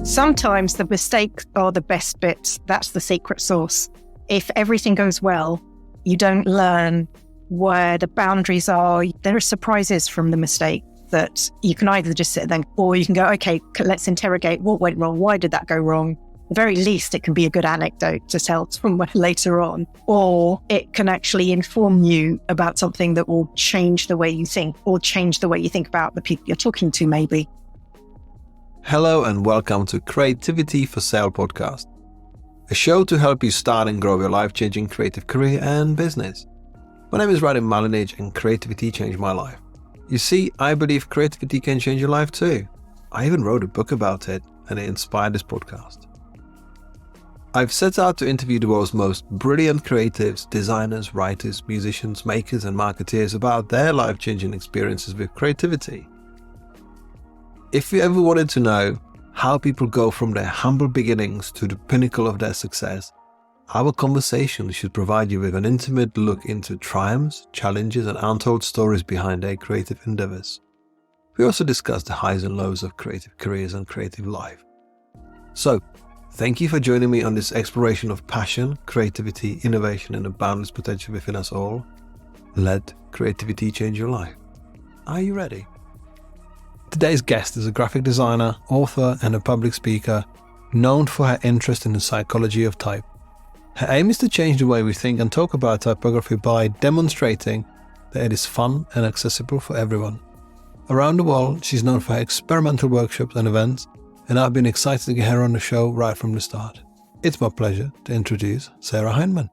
Sometimes the mistakes are the best bits. That's the secret sauce. If everything goes well, you don't learn where the boundaries are. There are surprises from the mistake that you can either just sit there or you can go, okay, let's interrogate what went wrong. Why did that go wrong? At the very least, it can be a good anecdote to tell somewhere later on, or it can actually inform you about something that will change the way you think or change the way you think about the people you're talking to, maybe. Hello and welcome to Creativity for Sale podcast, a show to help you start and grow your life-changing creative career and business. My name is Radim Malinic and creativity changed my life. You see, I believe creativity can change your life too. I even wrote a book about it and it inspired this podcast. I've set out to interview the world's most brilliant creatives, designers, writers, musicians, makers and marketeers about their life-changing experiences with creativity. If you ever wanted to know how people go from their humble beginnings to the pinnacle of their success, our conversation should provide you with an intimate look into triumphs, challenges, and untold stories behind their creative endeavors. We also discuss the highs and lows of creative careers and creative life. So, thank you for joining me on this exploration of passion, creativity, innovation, and the boundless potential within us all. Let creativity change your life. Are you ready? Today's guest is a graphic designer, author, and a public speaker known for her interest in the psychology of type. Her aim is to change the way we think and talk about typography by demonstrating that it is fun and accessible for everyone. Around the world, she's known for her experimental workshops and events, and I've been excited to get her on the show right from the start. It's my pleasure to introduce Sarah Hyndman.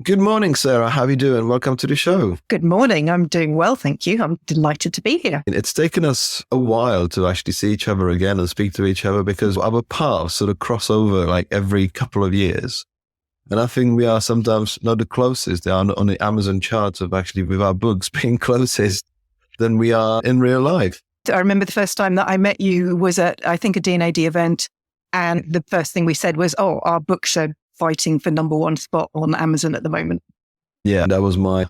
Good morning, Sarah. How are you doing? Welcome to the show. Good morning. I'm doing well, thank you. I'm delighted to be here. It's taken us a while to actually see each other again and speak to each other because our paths sort of cross over like every couple of years. And I think we are sometimes not the closest. They are on the Amazon charts of actually with our books being closest than we are in real life. I remember the first time that I met you was at, I think, a D&AD event. And the first thing we said was, our books are fighting for number one spot on Amazon at the moment. Yeah, that was my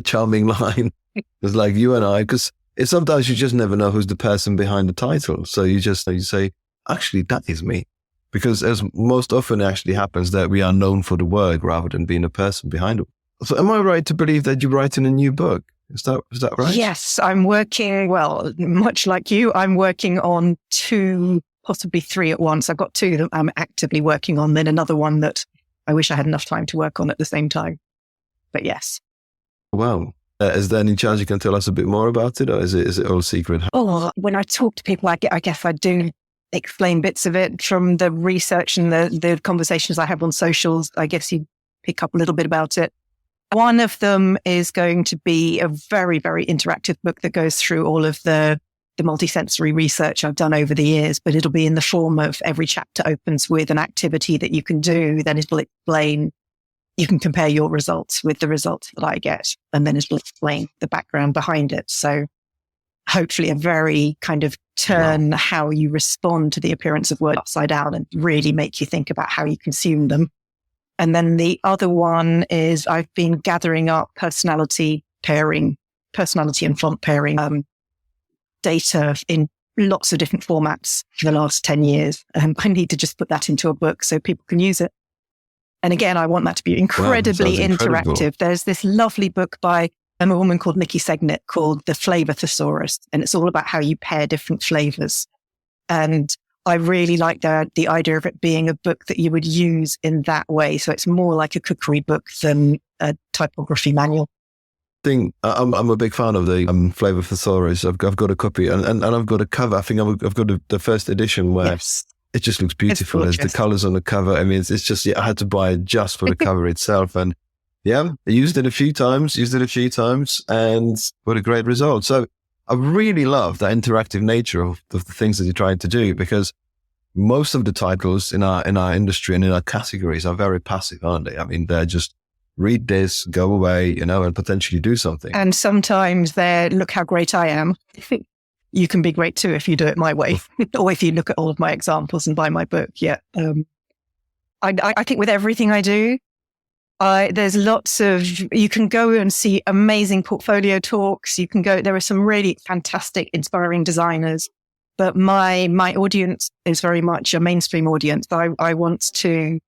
charming line. It's like you and I, because sometimes you just never know who's the person behind the title. So you say, actually, that is me. Because as most often actually happens that we are known for the work rather than being a person behind it. So am I right to believe that you're writing a new book? Is that right? Yes, I'm working, well, much like you, I'm working on 2, possibly 3 at once. I've got 2 that I'm actively working on, then another one that I wish I had enough time to work on at the same time. But yes. Wow. Is there any chance you can tell us a bit more about it, or is it all secret? When I talk to people, I guess I do explain bits of it from the research and the conversations I have on socials. I guess you pick up a little bit about it. One of them is going to be a very, very interactive book that goes through all of the multisensory research I've done over the years, but it'll be in the form of every chapter opens with an activity that you can do. Then it'll explain, you can compare your results with the results that I get, and then it'll explain the background behind it. So hopefully a very kind of turn how you respond to the appearance of words upside down and really make you think about how you consume them. And then the other one is I've been gathering up personality and font pairing data in lots of different formats for the last 10 years. I need to just put that into a book so people can use it. And again, I want that to be incredibly interactive. There's this lovely book by a woman called Nikki Segnet called The Flavor Thesaurus. And it's all about how you pair different flavors. And I really like the idea of it being a book that you would use in that way. So it's more like a cookery book than a typography manual. I'm a big fan of the Flavor Thesaurus. I've got a copy and I've got a cover. I think I've got the first edition where it just looks beautiful. There's the colors on the cover. I mean, it's just, I had to buy it just for the cover itself. And I used it a few times and what a great result. So I really love the interactive nature of the things that you're trying to do, because most of the titles in our industry and in our categories are very passive, aren't they? I mean, they're just read this, go away, and potentially do something. And sometimes look how great I am. You can be great too if you do it my way, or if you look at all of my examples and buy my book. Yeah. I think with everything I do, there's lots of, you can go and see amazing portfolio talks. There are some really fantastic, inspiring designers But my audience is very much a mainstream audience. I want to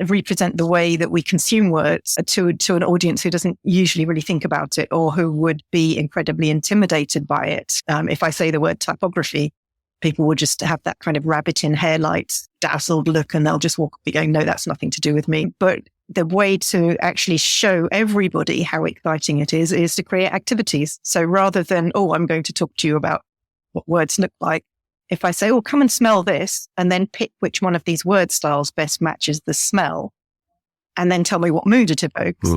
represent the way that we consume words to an audience who doesn't usually really think about it, or who would be incredibly intimidated by it. If I say the word typography, people will just have that kind of rabbit in headlights, dazzled look, and they'll just walk up going, no, that's nothing to do with me. But the way to actually show everybody how exciting it is to create activities. So rather than, I'm going to talk to you about what words look like, if I say, come and smell this, and then pick which one of these word styles best matches the smell, and then tell me what mood it evokes,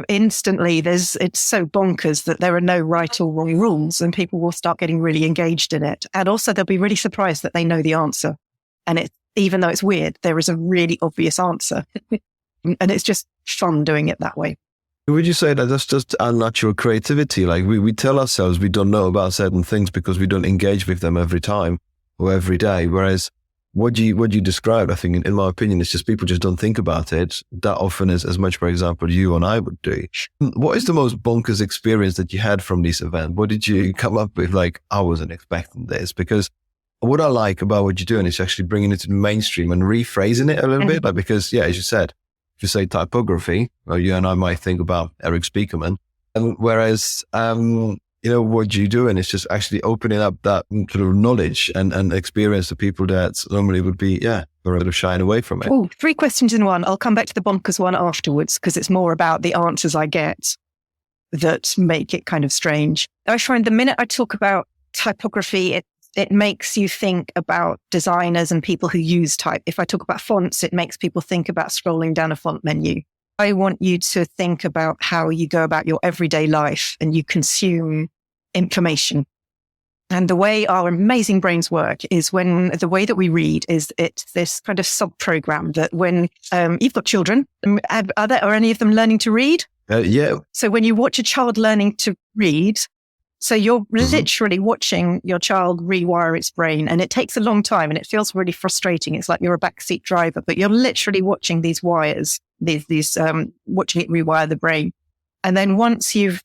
instantly it's so bonkers that there are no right or wrong rules, and people will start getting really engaged in it. And also they'll be really surprised that they know the answer. And even though it's weird, there is a really obvious answer. And it's just fun doing it that way. Would you say that that's just unnatural creativity? Like we tell ourselves we don't know about certain things because we don't engage with them every time or every day. Whereas what you described, I think, in my opinion, is just people just don't think about it that often as much, for example, you and I would do. What is the most bonkers experience that you had from this event? What did you come up with? Like, I wasn't expecting this. Because what I like about what you're doing is actually bringing it to the mainstream and rephrasing it a little bit. Like, because, as you said, if you say typography, well, you and I might think about Eric Spiekerman. Whereas, what you're doing is just actually opening up that sort of knowledge and experience to people that normally would be, very much shying away from it. Oh, 3 questions in one. I'll come back to the bonkers one afterwards, because it's more about the answers I get that make it kind of strange. I find the minute I talk about typography, it makes you think about designers and people who use type. If I talk about fonts, it makes people think about scrolling down a font menu. I want you to think about how you go about your everyday life and you consume information. And the way our amazing brains work is the way that we read is it's this kind of sub-program that when you've got children, are any of them learning to read? Yeah. So when you watch a child learning to read, so you're literally watching your child rewire its brain, and it takes a long time and it feels really frustrating. It's like you're a backseat driver, but you're literally watching these wires, watching it rewire the brain. And then once you've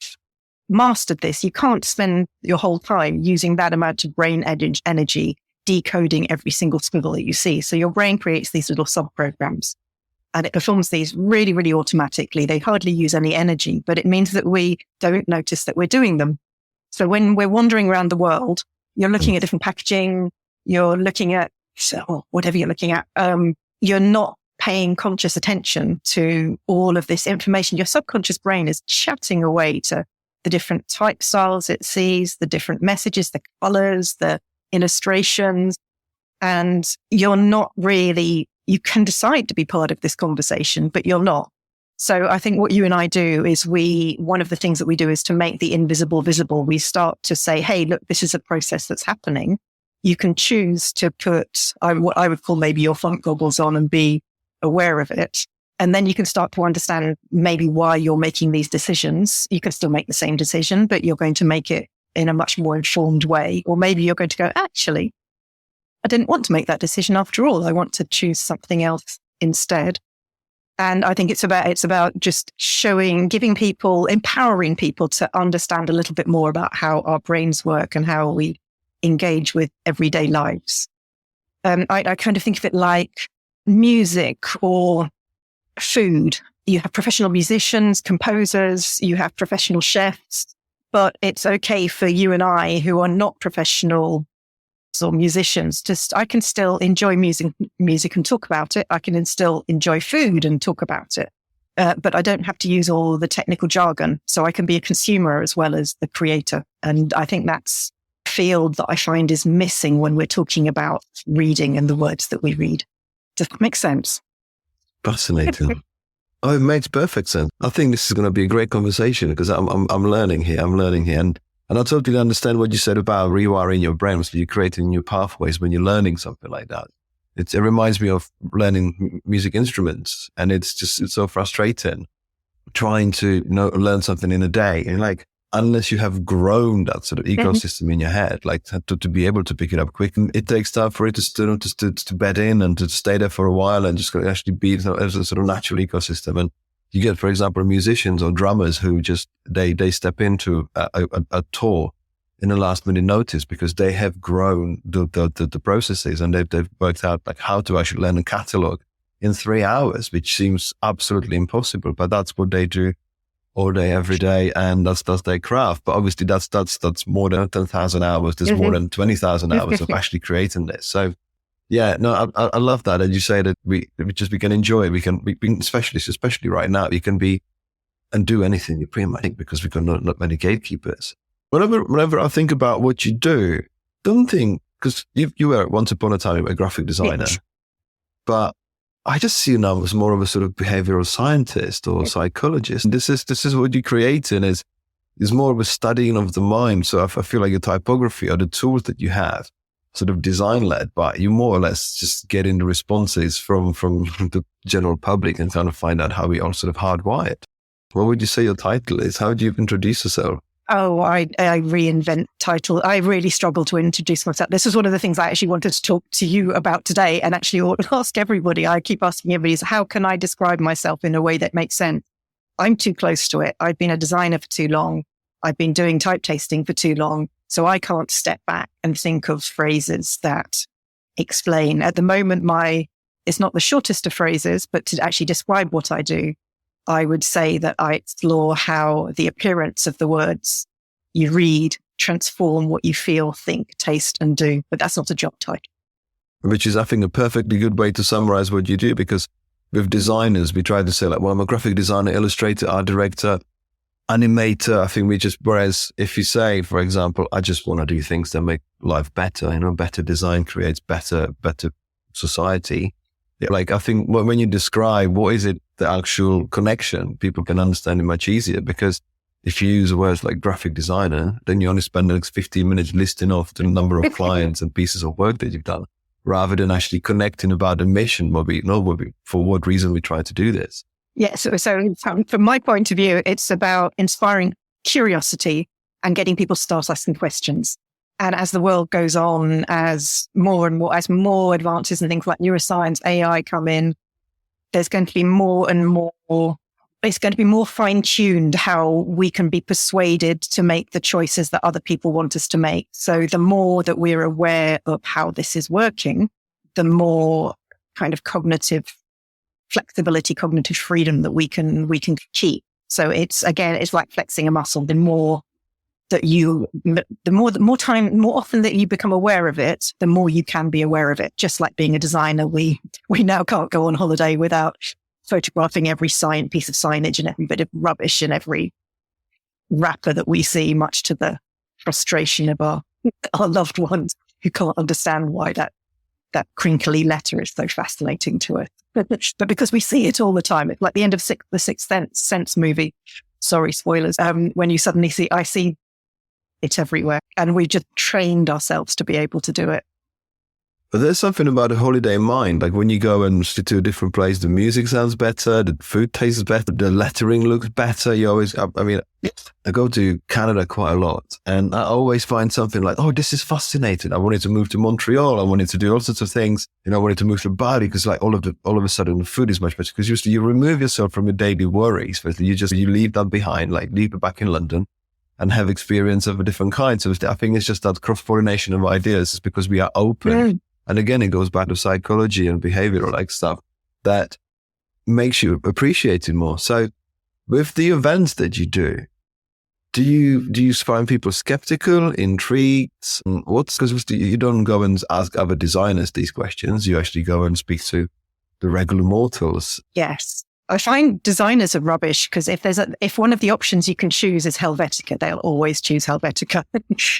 mastered this, you can't spend your whole time using that amount of brain energy decoding every single squiggle that you see. So your brain creates these little sub-programs and it performs these really, really automatically. They hardly use any energy, but it means that we don't notice that we're doing them. So when we're wandering around the world, you're looking at different packaging, you're looking at whatever you're looking at, you're not paying conscious attention to all of this information. Your subconscious brain is chatting away to the different type styles it sees, the different messages, the colors, the illustrations, and you're not really, you can decide to be part of this conversation, but you're not. So I think what you and I do is one of the things that we do is to make the invisible visible. We start to say, hey, look, this is a process that's happening. You can choose to put what I would call maybe your funk goggles on and be aware of it. And then you can start to understand maybe why you're making these decisions. You can still make the same decision, but you're going to make it in a much more informed way. Or maybe you're going to go, actually, I didn't want to make that decision after all. I want to choose something else instead. And I think it's about just giving people, empowering people to understand a little bit more about how our brains work and how we engage with everyday lives. I kind of think of it like music or food. You have professional musicians, composers, you have professional chefs, but it's okay for you and I who are not professional or musicians. I can still enjoy music and talk about it. I can still enjoy food and talk about it. But I don't have to use all the technical jargon. So I can be a consumer as well as the creator. And I think that's a field that I find is missing when we're talking about reading and the words that we read. Does that make sense? Fascinating. Oh, it makes perfect sense. I think this is going to be a great conversation because I'm learning here. And I totally understand what you said about rewiring your brain. So you're creating new pathways when you're learning something like that. It reminds me of learning music instruments, and it's so frustrating trying to learn something in a day. And like, unless you have grown that sort of ecosystem in your head, like to be able to pick it up quick, it takes time for it to bed in and to stay there for a while and just actually be as a sort of natural ecosystem. And you get, for example, musicians or drummers who just, they step into a tour in a last minute notice because they have grown the processes and they've worked out like how to actually learn a catalog in 3 hours, which seems absolutely impossible, but that's what they do all day, every day. And that's their craft. But obviously that's more than 10,000 hours. There's more than 20,000 hours of actually creating this. So yeah, no, I love that. And you say that we can enjoy it. We can especially right now, you can be and do anything you pretty much think because we've got not many gatekeepers. Whenever I think about what you do, don't think, because you were once upon a time a graphic designer, but I just see you now as more of a sort of behavioral scientist or psychologist. This is what you create in is more of a studying of the mind. So I feel like your typography or the tools that you have sort of design led, but you more or less just get in the responses from the general public and kind of find out how we all sort of hardwired. What would you say your title is? How do you introduce yourself? Oh, I reinvent title. I really struggle to introduce myself. This is one of the things I actually wanted to talk to you about today and actually ask everybody. I keep asking everybody is how can I describe myself in a way that makes sense? I'm too close to it. I've been a designer for too long. I've been doing type tasting for too long. So I can't step back and think of phrases that explain. At the moment, it's not the shortest of phrases, but to actually describe what I do, I would say that I explore how the appearance of the words you read transform what you feel, think, taste, and do. But that's not a job title. Which is, I think, a perfectly good way to summarize what you do, because with designers, we try to say like, well, I'm a graphic designer, illustrator, art director, animator. I think whereas if you say, for example, I just want to do things that make life better, better design creates better society. Like, I think when you describe what is it, the actual connection, people can understand it much easier, because if you use words like graphic designer, then you only spend the next 15 minutes listing off the number of clients and pieces of work that you've done, rather than actually connecting about the mission, for what reason we try to do this. Yeah. So from my point of view, it's about inspiring curiosity and getting people to start asking questions. And as the world goes on, as more advances in things like neuroscience, AI come in, there's going to be more and more, it's going to be more fine-tuned how we can be persuaded to make the choices that other people want us to make. So the more that we're aware of how this is working, the more kind of cognitive flexibility, cognitive freedom that we can keep. So it's like flexing a muscle. The more often that you become aware of it, the more you can be aware of it. Just like being a designer, we now can't go on holiday without photographing every piece of signage and every bit of rubbish and every wrapper that we see, much to the frustration of our loved ones who can't understand why that crinkly letter is so fascinating to us. But because we see it all the time, it's like the end of the Sixth Sense movie. Sorry, spoilers. When you suddenly I see it everywhere, and we just trained ourselves to be able to do it. But there's something about a holiday mind. Like when you go and to a different place, the music sounds better, the food tastes better, the lettering looks better. I go to Canada quite a lot, and I always find something like, oh, this is fascinating. I wanted to move to Montreal. I wanted to do all sorts of things. I wanted to move to Bali because like all of a sudden the food is much better, because you remove yourself from your daily worries. You leave that behind, like leave it back in London and have experience of a different kind. So I think it's just that cross-pollination of ideas is because we are open. Yeah. And again, it goes back to psychology and behavioral like stuff that makes you appreciate it more. So with the events that you do you find people skeptical, intrigued? Because you don't go and ask other designers these questions. You actually go and speak to the regular mortals. Yes. I find designers are rubbish, because if one of the options you can choose is Helvetica, they'll always choose Helvetica.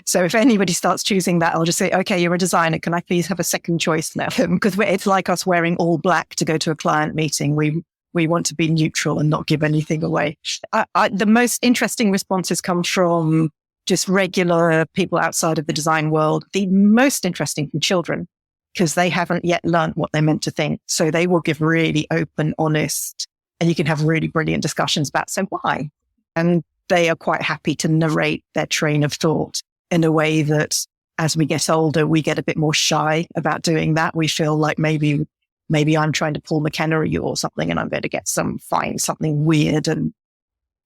So if anybody starts choosing that, I'll just say, okay, you're a designer. Can I please have a second choice now? Because it's like us wearing all black to go to a client meeting. We want to be neutral and not give anything away. The most interesting responses come from just regular people outside of the design world. The most interesting from children, because they haven't yet learned what they're meant to think. So they will give really open, honest, and you can have really brilliant discussions about, so why? And they are quite happy to narrate their train of thought in a way that as we get older, we get a bit more shy about doing that. We feel like maybe I'm trying to Paul McKenna you or something, and I'm going to find something weird and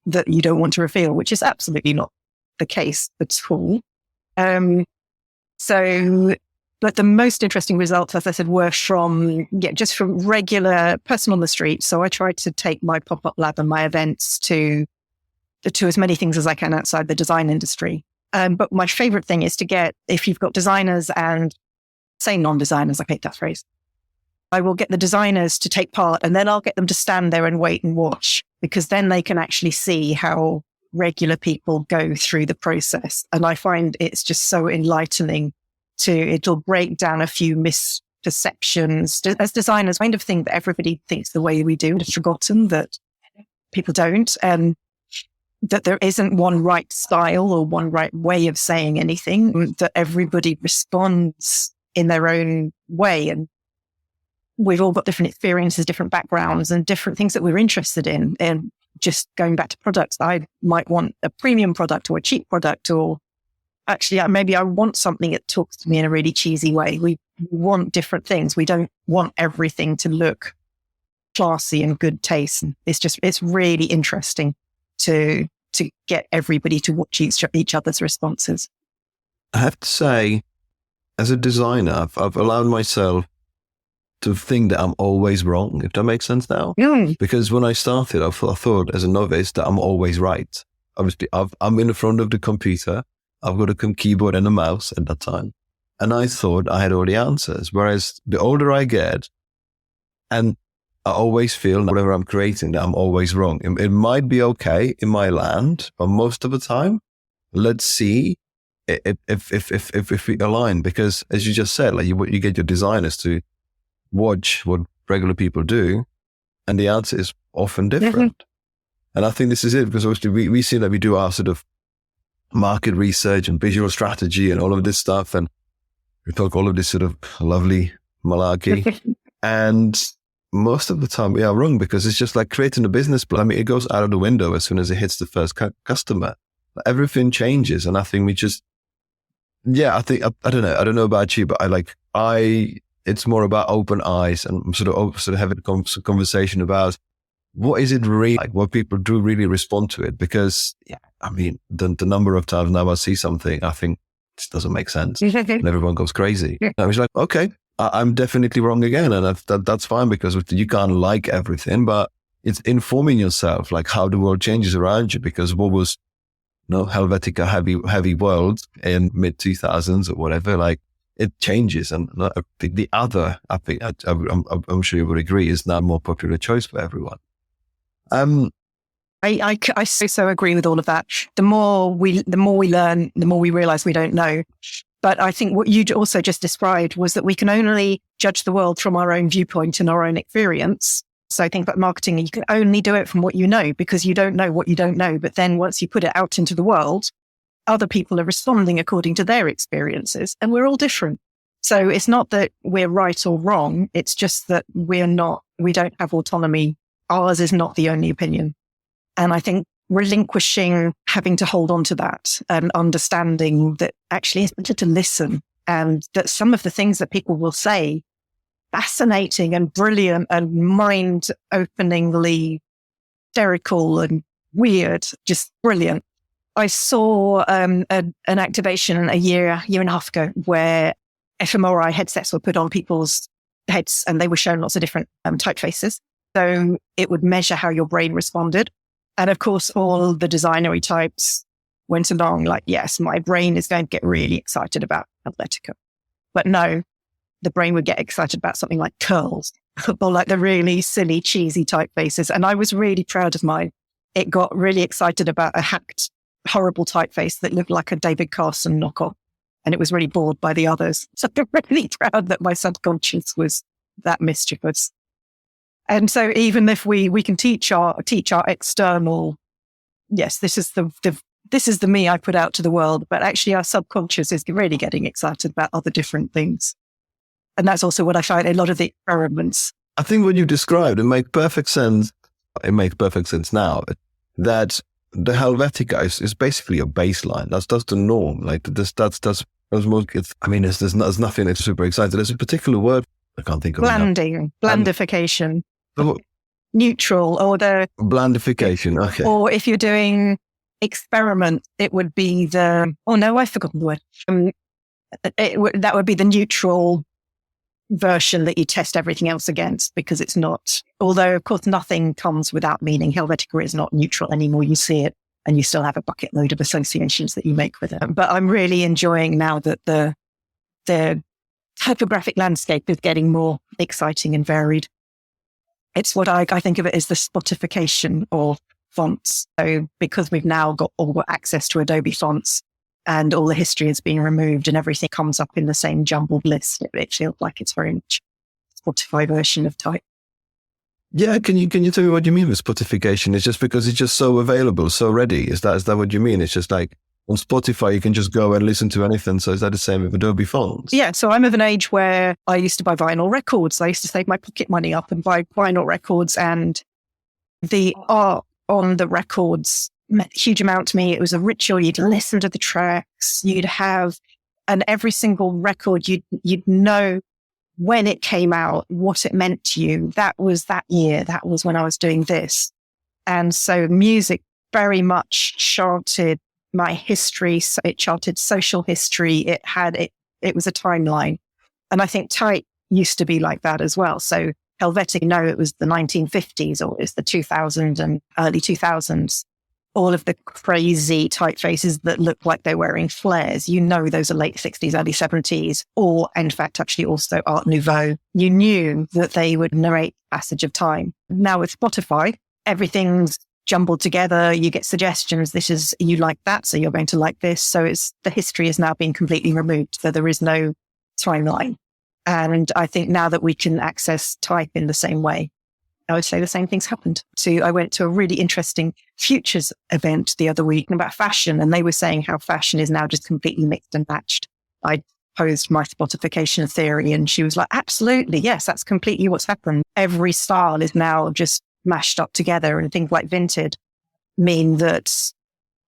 that you don't want to reveal, which is absolutely not the case at all. But the most interesting results, as I said, were just from regular person on the street. So I tried to take my pop-up lab and my events to as many things as I can outside the design industry. But my favorite thing is to get, if you've got designers and say non-designers, I hate that phrase, I will get the designers to take part, and then I'll get them to stand there and wait and watch, because then they can actually see how regular people go through the process. And I find it's just so enlightening it'll break down a few misperceptions. As designers, kind of think that everybody thinks the way we do, and have forgotten that people don't, and that there isn't one right style or one right way of saying anything, that everybody responds in their own way. And we've all got different experiences, different backgrounds, and different things that we're interested in. And just going back to products, I might want a premium product or a cheap product, or actually maybe I want something that talks to me in a really cheesy way. We want different things. We don't want everything to look classy and good taste. It's really interesting to get everybody to watch each other's responses. I have to say, as a designer, I've allowed myself to think that I'm always wrong, if that makes sense now. Because when I started, I thought as a novice that I'm always right. Obviously, I'm in the front of the computer. I've got a keyboard and a mouse at that time. And I thought I had all the answers. Whereas the older I get, and I always feel whatever I'm creating, that I'm always wrong. It might be okay in my land, but most of the time, let's see if we align. Because as you just said, like you get your designers to watch what regular people do, and the answer is often different. And I think this is it, because obviously we see that we do our sort of market research and visual strategy and all of this stuff, and we talk all of this sort of lovely malarkey. And most of the time we are wrong, because it's just like creating a business plan. I mean, it goes out of the window as soon as it hits the first customer. Everything changes, and I think we just, I think I don't know about you, but it's more about open eyes and sort of having a conversation about what is it really like, what people do really respond to it. Because I mean, the number of times now I see something, I think this doesn't make sense, and everyone goes crazy. And I was like, okay, I'm definitely wrong again, and that's fine, because you can't like everything, but it's informing yourself like how the world changes around you. Because what was Helvetica heavy world in mid 2000s or whatever, like it changes, and the other, I think I'm sure you would agree, is now a more popular choice for everyone. I so agree with all of that. The more we learn, the more we realize we don't know. But I think what you also just described was that we can only judge the world from our own viewpoint and our own experience. So I think about marketing, you can only do it from what you know, because you don't know what you don't know. But then once you put it out into the world, other people are responding according to their experiences, and we're all different. So it's not that we're right or wrong. It's just that we don't have autonomy. Ours is not the only opinion. And I think relinquishing having to hold on to that, and understanding that actually it's better to listen, and that some of the things that people will say, fascinating and brilliant and mind-openingly hysterical and weird, just brilliant. I saw an activation a year and a half ago where fMRI headsets were put on people's heads, and they were shown lots of different typefaces. So it would measure how your brain responded. And of course, all the designery types went along like, yes, my brain is going to get really excited about Helvetica. But no, the brain would get excited about something like curls or like the really silly, cheesy typefaces. And I was really proud of mine. It got really excited about a hacked, horrible typeface that looked like a David Carson knockoff. And it was really bored by the others. So I'm really proud that my subconscious was that mischievous. And so even if we can teach our external, yes, this is the me I put out to the world, but actually our subconscious is really getting excited about other different things. And that's also what I find in a lot of the experiments. I think what you described, it makes perfect sense. It makes perfect sense now that the Helvetica is basically a baseline. That's the norm. Like that's most. I mean, there's nothing that's super exciting. There's a particular word I can't think of. Blandification. Neutral, or the blandification. Okay. Or if you're doing experiment, it would be I've forgotten the word. That would be the neutral version that you test everything else against, because it's not, although of course nothing comes without meaning. Helvetica is not neutral anymore. You see it and you still have a bucket load of associations that you make with it. But I'm really enjoying now that the typographic landscape is getting more exciting and varied. It's what I think of it as the Spotification of fonts. So because we've now got all access to Adobe fonts and all the history is being removed and everything comes up in the same jumbled list, it feels like it's very much a Spotify version of type. Yeah, can you tell me what you mean with Spotification? It's just because it's just so available, so ready. Is that what you mean? It's just like on Spotify, you can just go and listen to anything. So is that the same with Adobe fonts? Yeah, so I'm of an age where I used to buy vinyl records. I used to save my pocket money up and buy vinyl records, and the art on the records meant a huge amount to me. It was a ritual. You'd listen to the tracks, and every single record, you'd know when it came out, what it meant to you. That was that year. That was when I was doing this. And so music very much charted my history. So it charted social history. It was a timeline. And I think type used to be like that as well. So Helvetica, it was the 1950s or it's the 2000s and early 2000s. All of the crazy typefaces that look like they're wearing flares, those are late 60s, early 70s, or in fact, actually also Art Nouveau. You knew that they would narrate passage of time. Now with Spotify, everything's jumbled together. You get suggestions. You like that, so you're going to like this. So the history is now being completely removed. So there is no timeline. And I think now that we can access type in the same way, I would say the same things happened. I went to a really interesting futures event the other week about fashion, and they were saying how fashion is now just completely mixed and matched. I posed my Spotification theory and she was like, absolutely, yes, that's completely what's happened. Every style is now just mashed up together, and things like Vinted mean that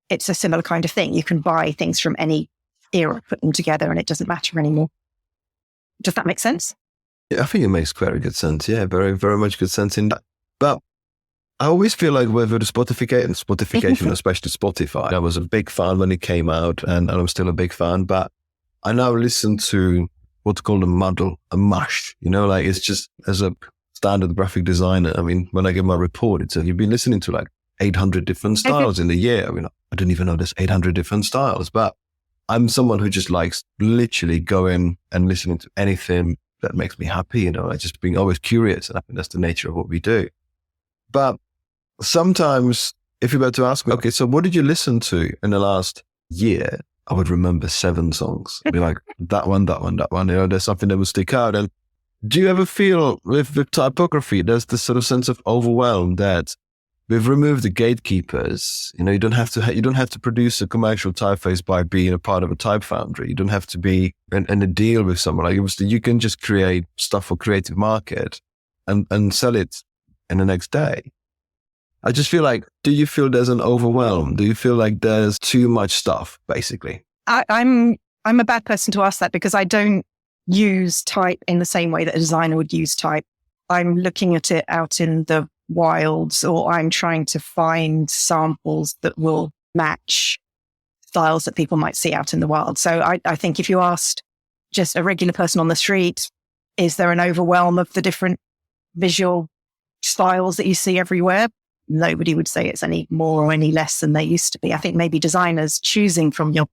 it's a similar kind of thing. You can buy things from any era, put them together, and it doesn't matter anymore. Does that make sense? Yeah, I think it makes very good sense. Yeah, very, very much good sense in that. But I always feel like with the Spotification, especially Spotify, I was a big fan when it came out, and I'm still a big fan, but I now listen to what's called a mush, it's just as a standard graphic designer. I mean, when I get my report, it's you've been listening to like 800 different styles in the year. I mean, I didn't even know there's 800 different styles, but I'm someone who just likes literally going and listening to anything that makes me happy. I just being always curious, and I think that's the nature of what we do. But sometimes if you were to ask me, okay, so what did you listen to in the last year? I would remember 7 songs. I'd be like, that one. There's something that would stick out. And do you ever feel with typography, there's this sort of sense of overwhelm that we've removed the gatekeepers? You don't have to produce a commercial typeface by being a part of a type foundry. You don't have to be in a deal with someone. Like, obviously, you can just create stuff for creative market and sell it in the next day. I just feel like, do you feel there's an overwhelm? Do you feel like there's too much stuff, basically? I'm a bad person to ask that, because I don't use type in the same way that a designer would use type. I'm looking at it out in the wilds, or I'm trying to find samples that will match styles that people might see out in the wild. So I think if you asked just a regular person on the street, is there an overwhelm of the different visual styles that you see everywhere? Nobody would say it's any more or any less than they used to be. I think maybe designers choosing from your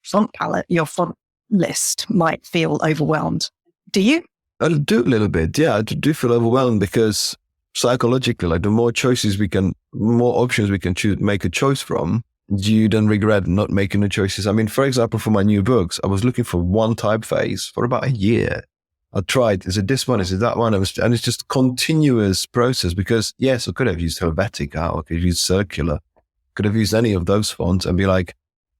font palette, your font list, might feel overwhelmed. Do you? I do a little bit. Yeah, I do feel overwhelmed, because psychologically, like the more options we can choose, make a choice from, you then regret not making the choices. I mean, for example, for my new books, I was looking for one typeface for about a year. I tried, is it this one? Is it that one? And it's just a continuous process, because yes, I could have used Helvetica, or I could have used Circular, could have used any of those fonts and be like,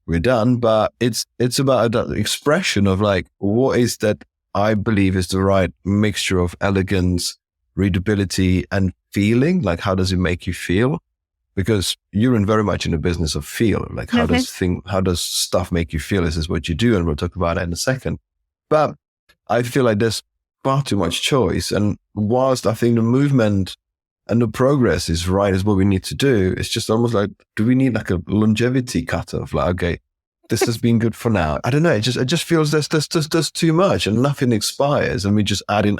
we're done. But it's about that expression of like, what is that I believe is the right mixture of elegance, readability, and feeling. Like, how does it make you feel? Because you're very much in the business of feel. Like, how does stuff make you feel? This is what you do, and we'll talk about that in a second. But I feel like there's far too much choice. And whilst I think the movement and the progress is right, is what we need to do. It's just almost like, do we need like a longevity cutoff? Like, okay, this has been good for now. I don't know. It just feels there's too much and nothing expires, and we just add in.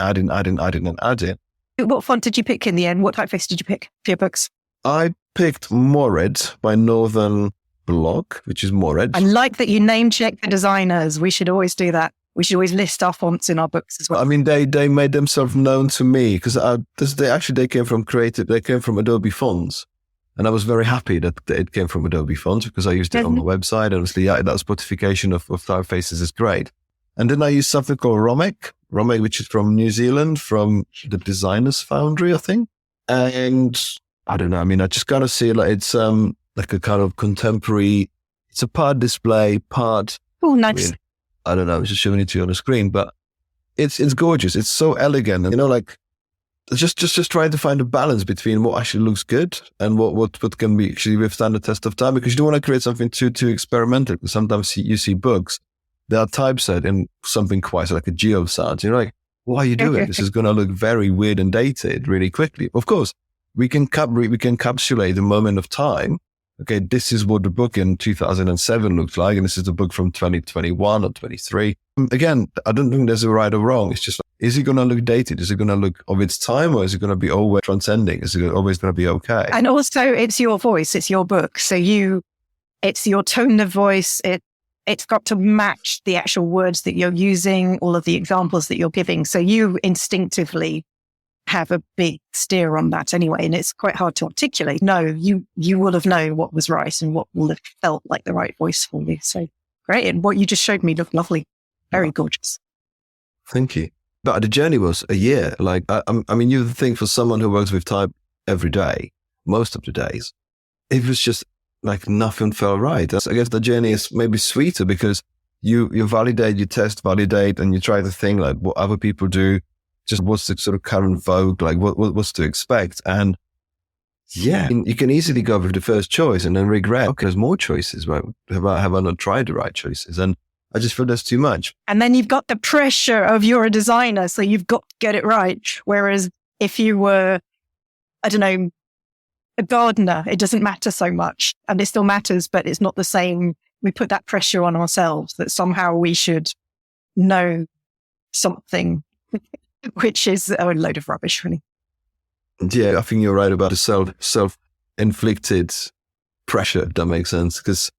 What font did you pick in the end? What typeface did you pick for your books? I picked Mored by Northern Block, which is Mored. I like that you name check the designers. We should always do that. We should always list our fonts in our books as well. I mean, they made themselves known to me because they came from They came from Adobe Fonts, and I was very happy that it came from Adobe Fonts because I used it on my website. Obviously, that spotification of typefaces is great. And then I used something called Romek, which is from New Zealand, from the Designers Foundry, I think. And I don't know. I mean, I just kind of see like it's like a kind of contemporary. It's a part display, part. Oh, nice. I don't know. I'm just showing it to you on the screen, but it's gorgeous. It's so elegant, and like just trying to find a balance between what actually looks good and what can be actually withstand the test of time. Because you don't want to create something too experimental. Because sometimes you see books that are typeset in something quite like a geoscience. You're like, why are you doing this? Is going to look very weird and dated really quickly. Of course, we can encapsulate the moment of time. Okay, this is what the book in 2007 looks like, and this is the book from 2021 or 23. Again, I don't think there's a right or wrong. It's just, is it going to look dated? Is it going to look of its time, or is it going to be always transcending? Is it always going to be okay? And also, it's your voice, it's your book. So it's your tone of voice. It's got to match the actual words that you're using, all of the examples that you're giving. So you instinctively have a big steer on that anyway, and it's quite hard to articulate. No, you will have known what was right and what will have felt like the right voice for you. So great. And what you just showed me looked lovely. Very gorgeous. Thank you. But the journey was a year. Like, I mean, you think for someone who works with type every day, most of the days, it was just like nothing felt right. I guess the journey is maybe sweeter because you validate, you test, validate, and you try to think like what other people do. Just what's the sort of current vogue, like what's to expect. And yeah, you can easily go with the first choice and then regret, okay, there's more choices, right? Have I not tried the right choices? And I just feel there's too much. And then you've got the pressure of you're a designer, so you've got to get it right. Whereas if you were, I don't know, a gardener, it doesn't matter so much. And it still matters, but it's not the same. We put that pressure on ourselves that somehow we should know something. Which is a load of rubbish, really. Yeah, I think you're right about the self-inflicted pressure, if that makes sense. Because,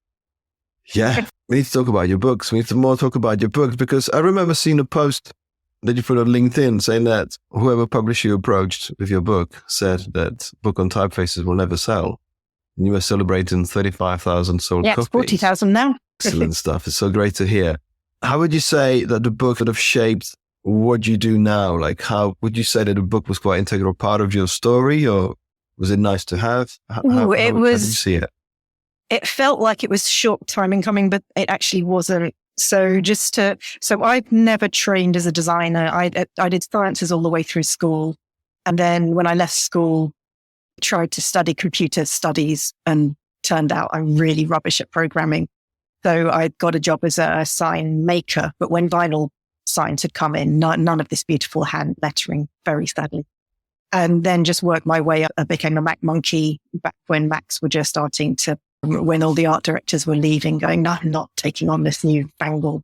yeah, we need to talk about your books. We need to more talk about your books, because I remember seeing a post that you put on LinkedIn saying that whoever publisher you approached with your book said that book on typefaces will never sell. And you were celebrating 35,000 sold copies. Yeah, 40,000 now. Excellent stuff. It's so great to hear. How would you say that the book sort of shaped what you do now? Like, how would you say that the book was quite an integral part of your story, or was it nice to have? How did you see it? It felt like it was short time in coming, but it actually wasn't. So I've never trained as a designer. I did sciences all the way through school. And then when I left school, I tried to study computer studies and turned out I'm really rubbish at programming. So I got a job as a sign maker, but when vinyl signs had come in, none of this beautiful hand lettering, very sadly. And then just worked my way up. I became a Mac monkey back when Macs were just starting to, when all the art directors were leaving, going, no, I'm not taking on this new fangled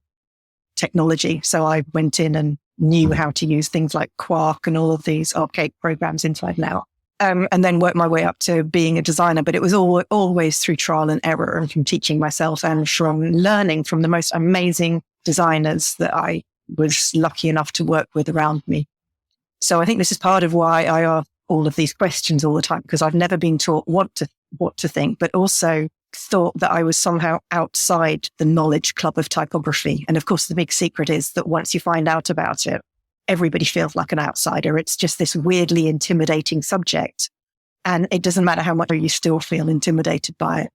technology. So I went in and knew how to use things like Quark and all of these archaic programs inside and out. And then worked my way up to being a designer. But it was always through trial and error, and from teaching myself and from learning from the most amazing designers that I was lucky enough to work with around me. So I think this is part of why I ask all of these questions all the time, because I've never been taught what to think, but also thought that I was somehow outside the knowledge club of typography. And of course, the big secret is that once you find out about it, everybody feels like an outsider. It's just this weirdly intimidating subject. And it doesn't matter how much you still feel intimidated by it.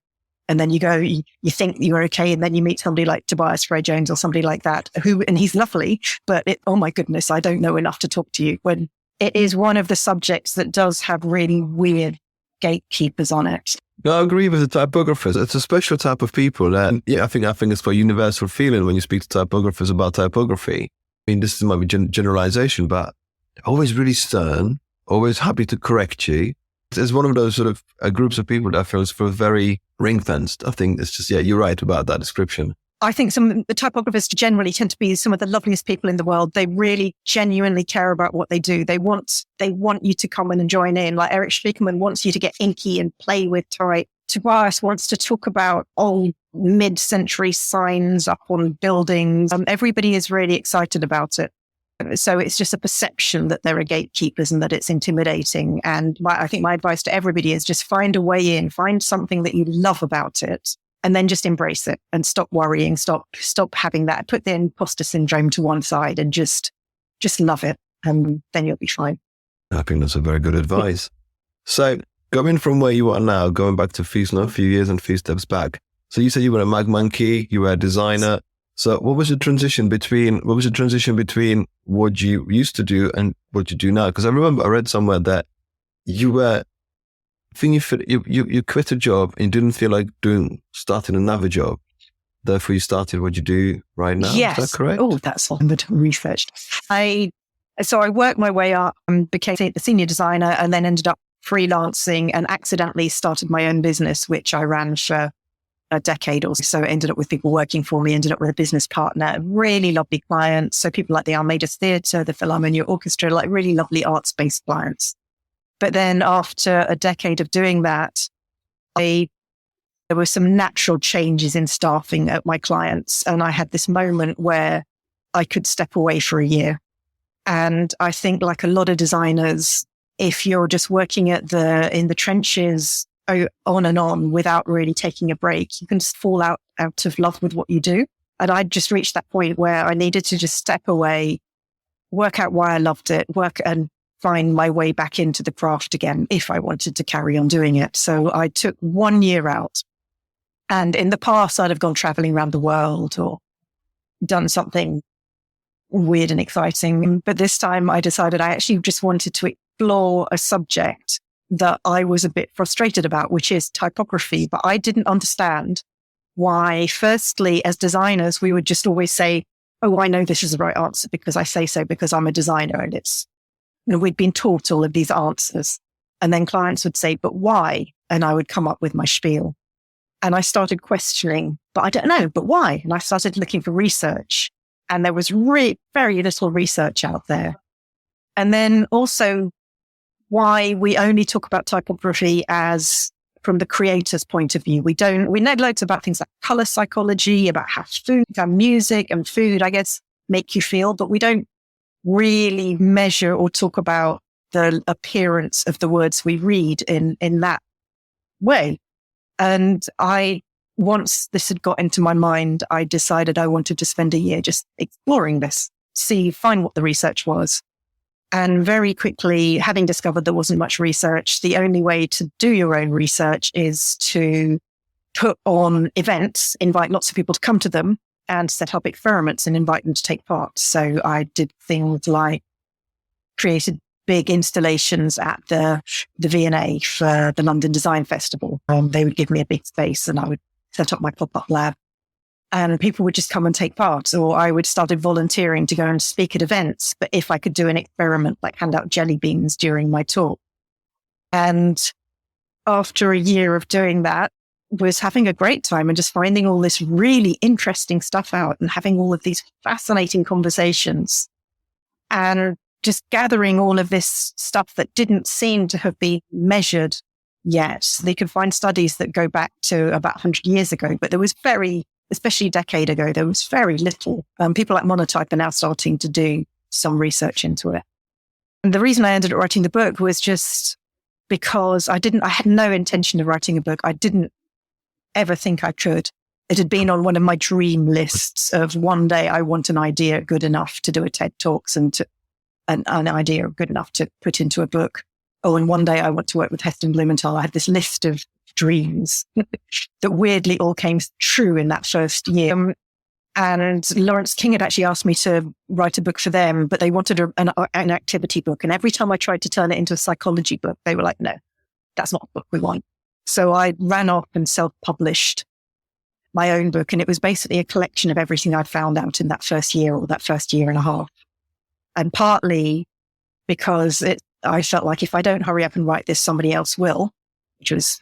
And then you go, you think you're okay. And then you meet somebody like Tobias Frey-Jones or somebody like that, and he's lovely, but oh my goodness, I don't know enough to talk to you. When it is one of the subjects that does have really weird gatekeepers on it. No, I agree with the typographers. It's a special type of people. And yeah, I think it's for universal feeling when you speak to typographers about typography. I mean, this might be generalization, but always really stern, always happy to correct you, It's one of those sort of groups of people that feels very ring fenced. I think it's just, yeah, you're right about that description. I think the typographers generally tend to be some of the loveliest people in the world. They really genuinely care about what they do. They want you to come in and join in. Like Eric Spiegelman wants you to get inky and play with type. Tobias wants to talk about old mid-century signs up on buildings. Everybody is really excited about it. So it's just a perception that there are gatekeepers and that it's intimidating. And I think my advice to everybody is just find a way in, find something that you love about it, and then just embrace it and stop worrying, stop having that, put the imposter syndrome to one side and just love it. And then you'll be fine. I think that's a very good advice. So going from where you are now, going back to a few years and a few steps back. So you said you were a Mag Monkey, you were a designer. So what was the transition between what you used to do and what you do now? Because I remember I read somewhere that you quit a job and didn't feel like starting another job. Therefore, you started what you do right now. Yes. Is that correct? Oh, that's all researched. So I worked my way up and became a senior designer and then ended up freelancing and accidentally started my own business, which I ran for a decade or so. Ended up with people working for me, ended up with a business partner, really lovely clients. So people like the Almeida's Theatre, the Philharmonia Orchestra, like really lovely arts-based clients. But then after a decade of doing that, there were some natural changes in staffing at my clients. And I had this moment where I could step away for a year. And I think like a lot of designers, if you're just working in the trenches on and on without really taking a break, you can just fall out of love with what you do. And I just reached that point where I needed to just step away, work out why I loved it, work and find my way back into the craft again if I wanted to carry on doing it. So I took 1 year out. And in the past, I'd have gone traveling around the world or done something weird and exciting. But this time I decided I actually just wanted to explore a subject that I was a bit frustrated about, which is typography. But I didn't understand why, firstly, as designers, we would just always say, oh, I know this is the right answer because I say so because I'm a designer. And we'd been taught all of these answers. And then clients would say, but why? And I would come up with my spiel. And I started questioning, but I don't know, but why? And I started looking for research. And there was very little research out there. And then also why we only talk about typography as from the creator's point of view. We know loads about things like color psychology, about how food and music and food, I guess, make you feel, but we don't really measure or talk about the appearance of the words we read in that way. And once this had got into my mind, I decided I wanted to spend a year just exploring this, find what the research was. And very quickly, having discovered there wasn't much research, the only way to do your own research is to put on events, invite lots of people to come to them, and set up experiments and invite them to take part. So I did things like created big installations at the V&A for the London Design Festival. They would give me a big space and I would set up my pop-up lab and people would just come and take part. Or I would started volunteering to go and speak at events. But if I could do an experiment, like hand out jelly beans during my talk. And after a year of doing that, was having a great time and just finding all this really interesting stuff out and having all of these fascinating conversations and just gathering all of this stuff that didn't seem to have been measured yet. They could find studies that go back to about 100 years ago, but there was especially a decade ago, there was very little. People like Monotype are now starting to do some research into it. And the reason I ended up writing the book was just because I had no intention of writing a book. I didn't ever think I could. It had been on one of my dream lists of one day I want an idea good enough to do a TED Talks and an idea good enough to put into a book. Oh, and one day I want to work with Heston Blumenthal. I had this list of dreams that weirdly all came true in that first year. And Lawrence King had actually asked me to write a book for them, but they wanted an activity book. And every time I tried to turn it into a psychology book, they were like, no, that's not a book we want. So I ran off and self-published my own book. And it was basically a collection of everything I'd found out in that first year or that first year and a half. And partly because I felt like if I don't hurry up and write this, somebody else will, which was,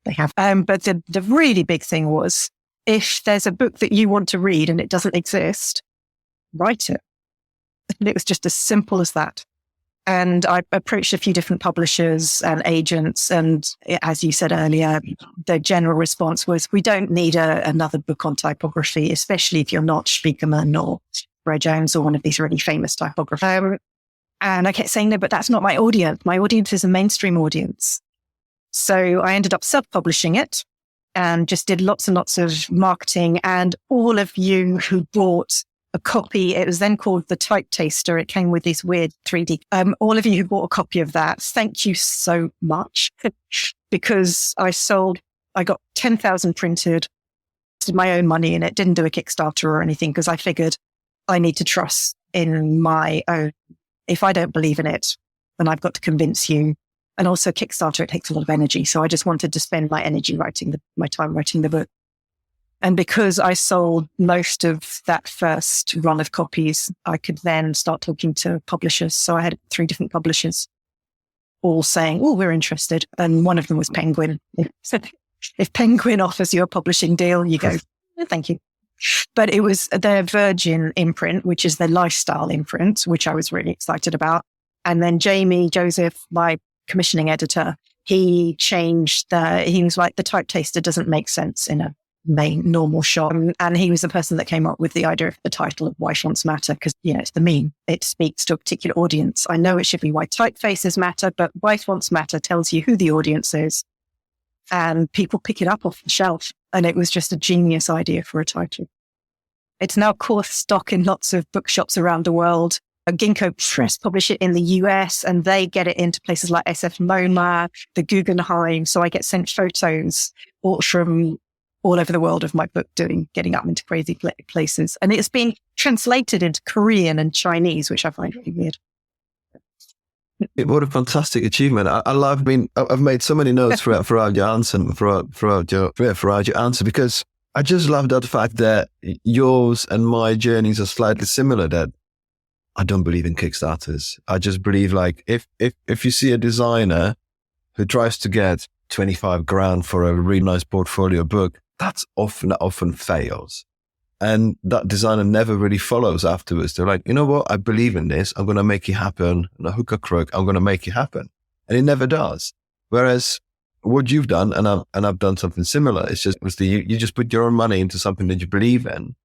they have. But the really big thing was, if there's a book that you want to read and it doesn't exist, write it. And it was just as simple as that. And I approached a few different publishers and agents. And as you said earlier, the general response was, we don't need another book on typography, especially if you're not Spiekermann or Brad Jones or one of these really famous typographers. And I kept saying, no, but that's not my audience. My audience is a mainstream audience. So I ended up self-publishing it and just did lots and lots of marketing. And all of you who bought a copy, it was then called the Type Taster. It came with these weird 3D. All of you who bought a copy of that, thank you so much because I got 10,000 printed, did my own money in it, didn't do a Kickstarter or anything because I figured I need to trust in my own. If I don't believe in it, then I've got to convince you. And also Kickstarter, it takes a lot of energy. So I just wanted to spend my energy my time writing the book. And because I sold most of that first run of copies, I could then start talking to publishers. So I had 3 different publishers all saying, oh, we're interested. And one of them was Penguin. So if Penguin offers you a publishing deal, you go, oh, thank you. But it was their Virgin imprint, which is their lifestyle imprint, which I was really excited about. And then Jamie Joseph, my commissioning editor, he was like, the Type Taster doesn't make sense in a main normal shop. And he was the person that came up with the idea of the title of Why Fonts Matter, because, it's the meme. It speaks to a particular audience. I know it should be Why Typefaces Matter, but Why Fonts Matter tells you who the audience is. And people pick it up off the shelf. And it was just a genius idea for a title. It's now core stock in lots of bookshops around the world. Ginkgo Press publish it in the US and they get it into places like SF MoMA, the Guggenheim. So I get sent photos from all over the world of my book getting up into crazy places. And it's been translated into Korean and Chinese, which I find really weird. What a fantastic achievement. I love, I've made so many notes throughout your answer, throughout your answer, because I just love that fact that yours and my journeys are slightly similar, that I don't believe in Kickstarters. I just believe, like, if you see a designer who tries to get 25 grand for a really nice portfolio book, that often fails. And that designer never really follows afterwards. They're like, you know what? I believe in this. I'm going to make it happen. On a hook or crook, I'm going to make it happen. And it never does. Whereas what you've done, and I've done something similar, it's just you just put your own money into something that you believe in.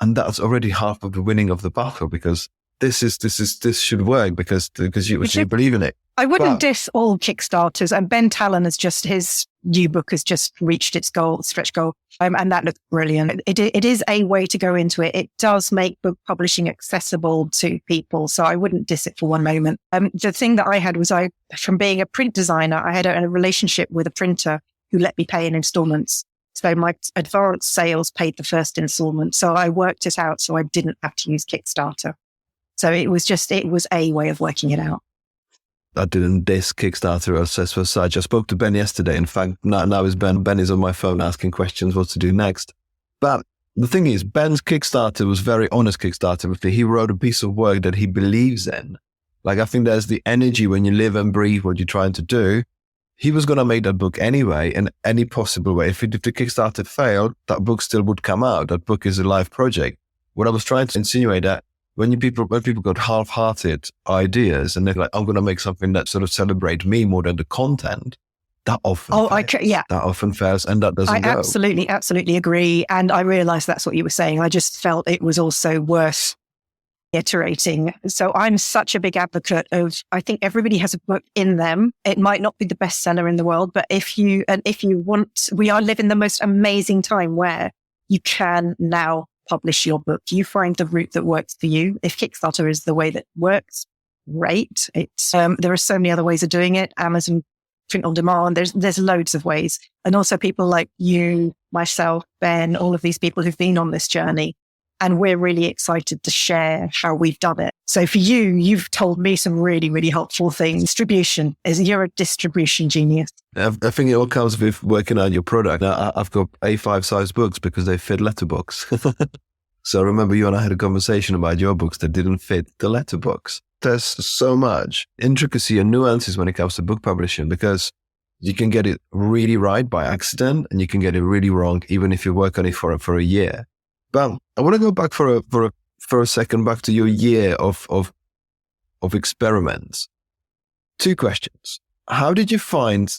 And that's already half of the winning of the battle, because this should work because you believe in it. I wouldn't diss all Kickstarters, and Ben Talon his new book has just reached its stretch goal, and that looks brilliant. It is a way to go into it. It does make book publishing accessible to people, so I wouldn't diss it for one moment. The thing that I had was, from being a print designer, I had a relationship with a printer who let me pay in installments. So my advance sales paid the first installment, so I worked it out so I didn't have to use Kickstarter. So it was a way of working it out. I didn't diss Kickstarter or Success for Such. I spoke to Ben yesterday. In fact, now is Ben. Ben is on my phone asking questions what to do next. But the thing is, Ben's Kickstarter was very honest Kickstarter. He wrote a piece of work that he believes in. Like, I think there's the energy when you live and breathe what you're trying to do. He was going to make that book anyway, in any possible way. If the Kickstarter failed, that book still would come out. That book is a live project. What I was trying to insinuate that when people got half-hearted ideas and they're like, I'm going to make something that sort of celebrates me more than the content, that often fails. That often fails, and that doesn't go. I absolutely agree. And I realized that's what you were saying. I just felt it was also worth iterating. So I'm such a big advocate of, I think everybody has a book in them. It might not be the best seller in the world, but if you want, we are living the most amazing time where you can now publish your book. You find the route that works for you. If Kickstarter is the way that works, great. It's there are so many other ways of doing it. Amazon print on demand. There's loads of ways. And also people like you, myself, Ben, all of these people who've been on this journey. And we're really excited to share how we've done it. So for you, you've told me some really, really helpful things. Distribution, you're a distribution genius. I think it all comes with working out your product. Now, I've got A5 size books because they fit letterbox. So I remember you and I had a conversation about your books that didn't fit the letterbox. there's so much intricacy and nuances when it comes to book publishing, because you can get it really right by accident and you can get it really wrong, even if you work on it for a year. But I want to go back for a second, back to your year of experiments. 2 questions. How did you find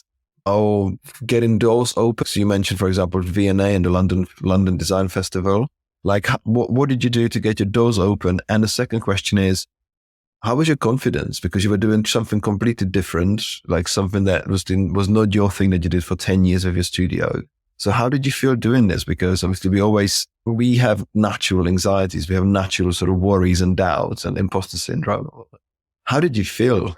getting doors open? So you mentioned, for example, V&A and the London Design Festival. Like, what did you do to get your doors open? And the second question is, how was your confidence? Because you were doing something completely different, like something that was not your thing that you did for 10 years of your studio. So how did you feel doing this? Because obviously we have natural anxieties. We have natural sort of worries and doubts and imposter syndrome. How did you feel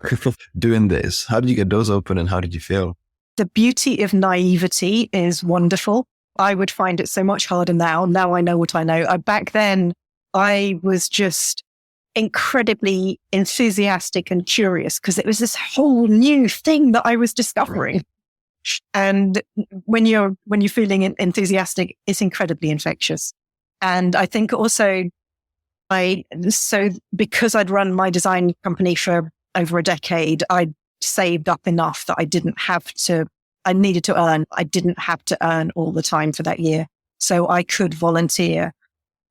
doing this? How did you get doors open and how did you feel? The beauty of naivety is wonderful. I would find it so much harder now. Now I know what I know. Back then, I was just incredibly enthusiastic and curious because it was this whole new thing that I was discovering. Right. And when you're feeling enthusiastic, it's incredibly infectious. And I think also because I'd run my design company for over a decade, I'd saved up enough that I didn't have to earn all the time for that year. So I could volunteer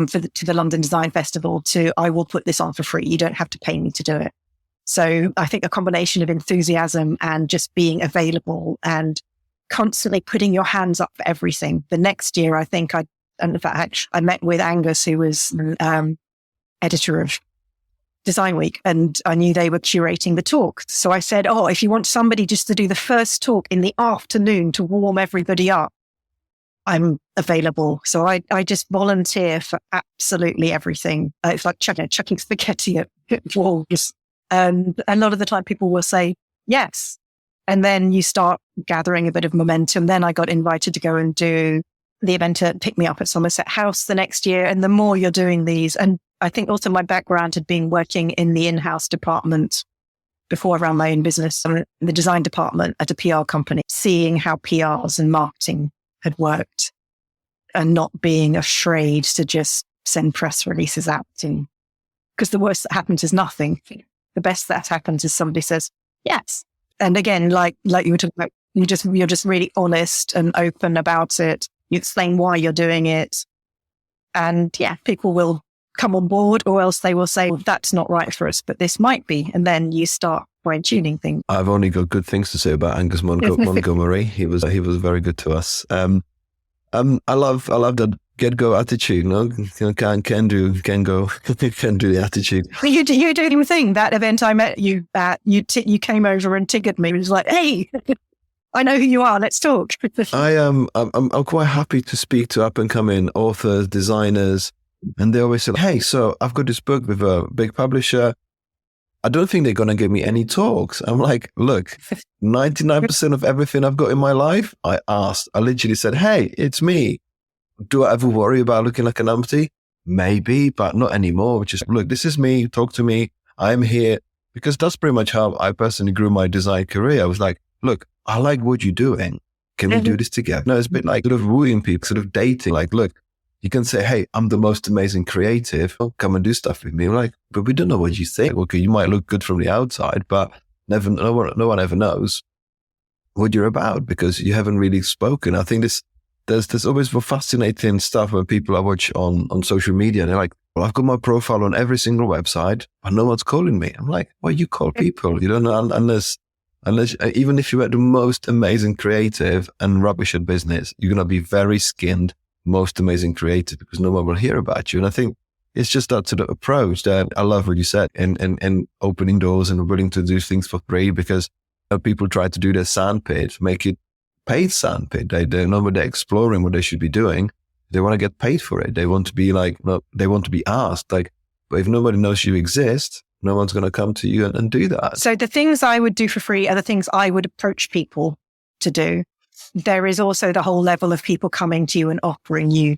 to the London Design Festival I will put this on for free. You don't have to pay me to do it. So I think a combination of enthusiasm and just being available and constantly putting your hands up for everything. The next year, I think I met with Angus, who was editor of Design Week, and I knew they were curating the talk. So I said, if you want somebody just to do the first talk in the afternoon to warm everybody up, I'm available. So I just volunteer for absolutely everything. It's like chucking spaghetti at walls. And a lot of the time people will say yes. And then you start gathering a bit of momentum. Then I got invited to go and do the event at Pick Me Up at Somerset House the next year. And the more you're doing these, and I think also my background had been working in the in-house department before I ran my own business, in the design department at a PR company, seeing how PRs and marketing had worked and not being afraid to just send press releases out. Because the worst that happens is nothing. The best that happens is somebody says, yes. And again, like you were talking about, you're just really honest and open about it. You explain why you're doing it. And people will come on board, or else they will say, well, that's not right for us, but this might be. And then you start fine-tuning things. I've only got good things to say about Angus Montgomery. He was very good to us. I love that get-go attitude. No, can do the attitude. You do the thing. That event I met you at, you came over and ticketed me. It was like, hey, I know who you are. Let's talk. I'm quite happy to speak to up-and-coming authors, designers, and they always say, hey, so I've got this book with a big publisher. I don't think they're going to give me any talks. I'm like, look, 99% of everything I've got in my life, I asked. I literally said, hey, it's me. Do I ever worry about looking like an umpty? Maybe, but not anymore. Just look, this is me. Talk to me. I'm here. Because that's pretty much how I personally grew my design career. I was like, look, I like what you're doing. Can we do this together? No, it's a bit like sort of wooing people, sort of dating. Like, look, you can say, hey, I'm the most amazing creative. Come and do stuff with me. I'm like, but we don't know what you think. Okay, you might look good from the outside, but no one ever knows what you're about because you haven't really spoken. I think there's always fascinating stuff when people I watch on social media. And they're like, well, I've got my profile on every single website, but no one's calling me. I'm like, well, you call people. You don't know unless even if you were the most amazing creative and rubbish at business, you're going to be very skinned, most amazing creative because no one will hear about you. And I think it's just that sort of approach that I love what you said and opening doors and willing to do things for free because people try to do their sandpit, make it paid sandpit. They know what they're exploring, what they should be doing. They want to get paid for it. They want to be they want to be asked but if nobody knows you exist, no one's going to come to you and do that. So the things I would do for free are the things I would approach people to do. There is also the whole level of people coming to you and offering you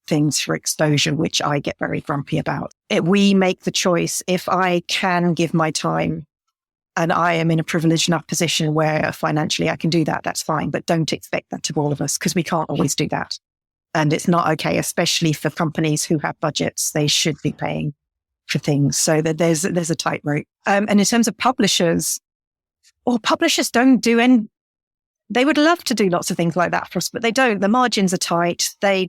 things for exposure, which I get very grumpy about. We make the choice. If I can give my time and I am in a privileged enough position where financially I can do that, that's fine. But don't expect that of all of us because we can't always do that. And it's not okay, especially for companies who have budgets. They should be paying for things, so that there's a tightrope. And in terms of publishers, publishers don't do any. They would love to do lots of things like that for us, but they don't. The margins are tight. They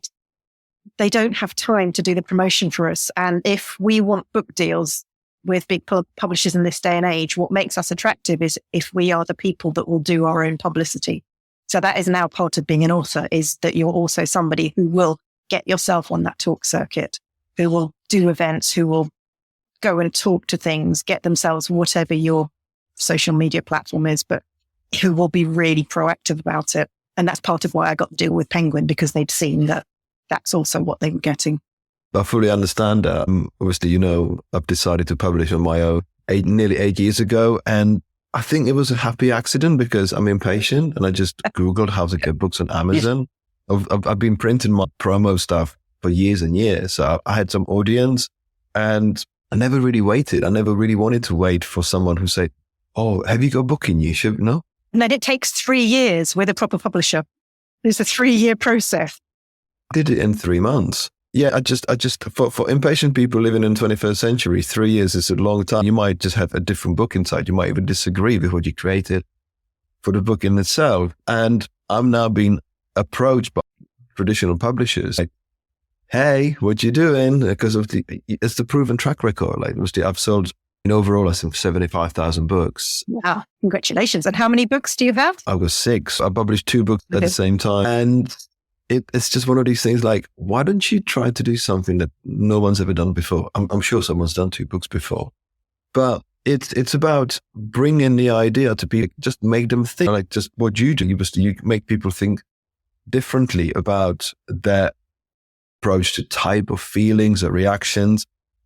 don't have time to do the promotion for us. And if we want book deals with big publishers in this day and age, what makes us attractive is if we are the people that will do our own publicity. So that is now part of being an author, is that you're also somebody who will get yourself on that talk circuit, who will do events, who will go and talk to things, get themselves whatever your social media platform is, but who will be really proactive about it. And that's part of why I got the deal with Penguin, because they'd seen that that's also what they were getting. I fully understand that. Obviously, I've decided to publish on my own nearly 8 years ago. And I think it was a happy accident because I'm impatient and I just Googled how to get books on Amazon. I've been printing my promo stuff for years and years. So I had some audience and I never really waited. I never really wanted to wait for someone who said, "Oh, have you got a book in you?" No? And then it takes 3 years with a proper publisher. It's a 3-year process. I did it in 3 months. Yeah, I just for impatient people living in the 21st century, 3 years is a long time. You might just have a different book inside. You might even disagree with what you created for the book in itself. And I'm now being approached by traditional publishers like, "Hey, what you doing?" Because it's the proven track record. Like, I've sold overall, I think 75,000 books. Wow, congratulations! And how many books do you have? I've got 6. I published 2 books at the same time, and it's just one of these things. Like, why don't you try to do something that no one's ever done before? I'm sure someone's done 2 books before, but it's about bringing the idea to people. Just make them think. Like just what you do. You make people think differently about their approach to type of feelings or reactions.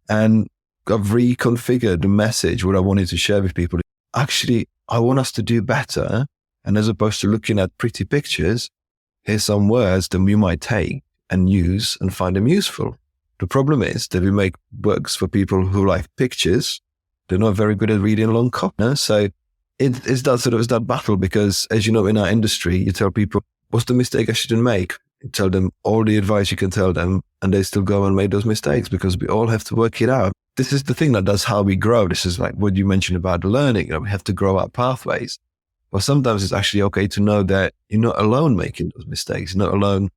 And I've reconfigured the message, what I wanted to share with people. Actually, I want us to do better. And as opposed to looking at pretty pictures, here's some words that we might take and use and find them useful. The problem is that we make books for people who like pictures. They're not very good at reading long copy. So it's that battle because, as you know, in our industry, you tell people, what's the mistake I shouldn't make? You tell them all the advice you can tell them, and they still go and make those mistakes because we all have to work it out. This is the thing that's how we grow. This is like what you mentioned about learning. We have to grow our pathways. Well, sometimes it's actually okay to know that you're not alone making those mistakes. You're not alone,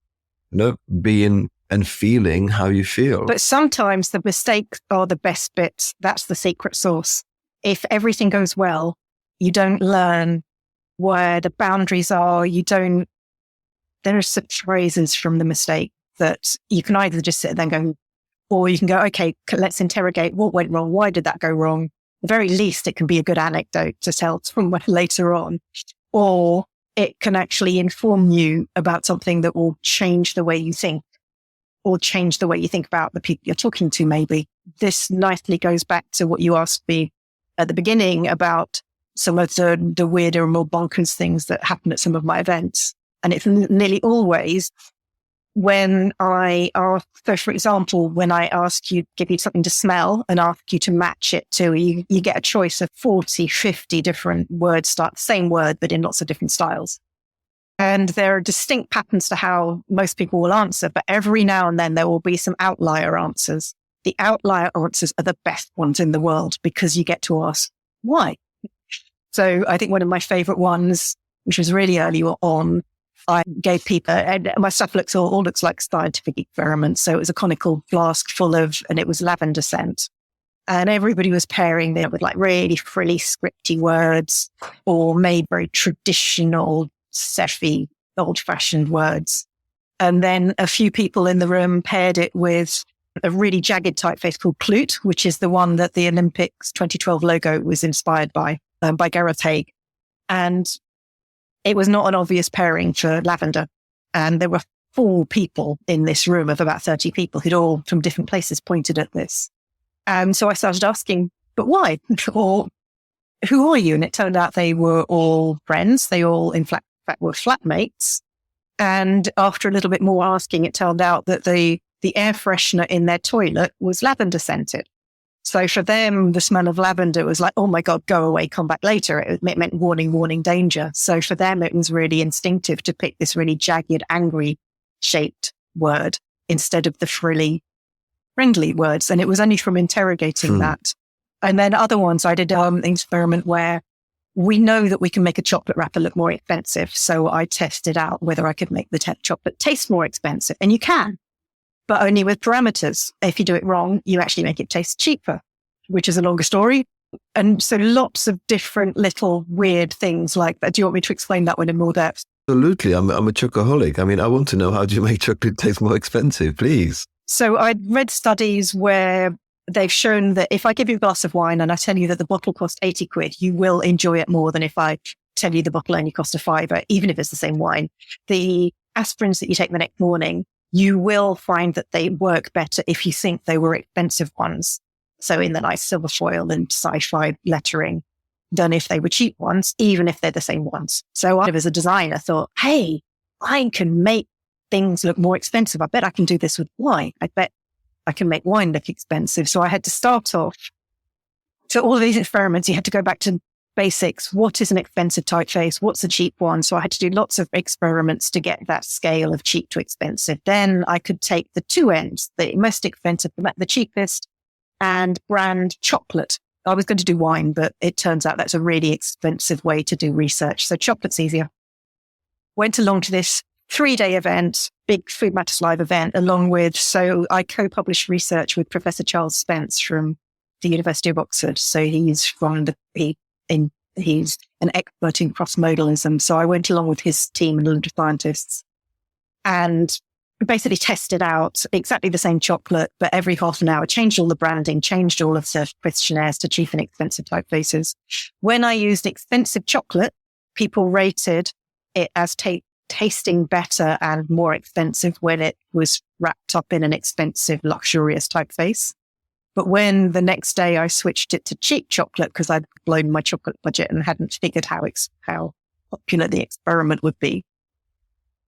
being and feeling how you feel. But sometimes the mistakes are the best bits. That's the secret sauce. If everything goes well, you don't learn where the boundaries are. There are surprises from the mistake that you can either just sit there and go, or you can go, okay, let's interrogate what went wrong. Why did that go wrong? At the very least, it can be a good anecdote to tell someone later on, or it can actually inform you about something that will change the way you think, or change the way you think about the people you're talking to, maybe. This nicely goes back to what you asked me at the beginning about some of the weirder and more bonkers things that happen at some of my events. And it's nearly always when so for example, when I give you something to smell and ask you to match it to, you get a choice of 40, 50 different words, the same word, but in lots of different styles. And there are distinct patterns to how most people will answer, but every now and then there will be some outlier answers. The outlier answers are the best ones in the world because you get to ask, why? So I think one of my favorite ones, which was really early on, I gave people, and my stuff all looks like scientific experiments. So it was a conical flask and it was lavender scent. And everybody was pairing them with like really frilly, scripty words or made very traditional, seffy, old-fashioned words. And then a few people in the room paired it with a really jagged typeface called Clute, which is the one that the Olympics 2012 logo was inspired by Gareth Haig. And it was not an obvious pairing for lavender. And there were 4 people in this room of about 30 people who'd all from different places pointed at this. So I started asking, but why? Or who are you? And it turned out they were all friends. They all, in fact, were flatmates. And after a little bit more asking, it turned out that the air freshener in their toilet was lavender scented. So for them, the smell of lavender was like, oh my God, go away, come back later. It meant warning, warning, danger. So for them, it was really instinctive to pick this really jagged, angry shaped word instead of the frilly, friendly words. And it was only from interrogating that. And then other ones, I did an experiment where we know that we can make a chocolate wrapper look more expensive. So I tested out whether I could make the chocolate taste more expensive. And you can, but only with parameters. If you do it wrong, you actually make it taste cheaper, which is a longer story. And so lots of different little weird things like that. Do you want me to explain that one in more depth? Absolutely. I'm a chocoholic. I mean, I want to know, how do you make chocolate taste more expensive, please? So I read studies where they've shown that if I give you a glass of wine and I tell you that the bottle costs 80 quid, you will enjoy it more than if I tell you the bottle only costs a fiver, even if it's the same wine. The aspirins that you take the next morning, you will find that they work better if you think they were expensive ones. So in the nice silver foil and sci-fi lettering, than if they were cheap ones, even if they're the same ones. So I, as a designer, thought, hey, I can make things look more expensive. I bet I can do this with wine. I bet I can make wine look expensive. So I had to start off. So all of these experiments, you had to go back to basics. What is an expensive typeface? What's a cheap one? So I had to do lots of experiments to get that scale of cheap to expensive. Then I could take the two ends, the most expensive, the cheapest, and brand chocolate. I was going to do wine, but it turns out that's a really expensive way to do research. So chocolate's easier. Went along to this 3-day event, big Food Matters Live event, along with, so I co-published research with Professor Charles Spence from the University of Oxford. So he's an expert in cross-modalism. So I went along with his team and of scientists and basically tested out exactly the same chocolate, but every half an hour, changed all the branding, changed all of the questionnaires to cheap and expensive typefaces. When I used expensive chocolate, people rated it as tasting better and more expensive when it was wrapped up in an expensive, luxurious typeface. But when the next day I switched it to cheap chocolate because I'd blown my chocolate budget and hadn't figured how popular the experiment would be.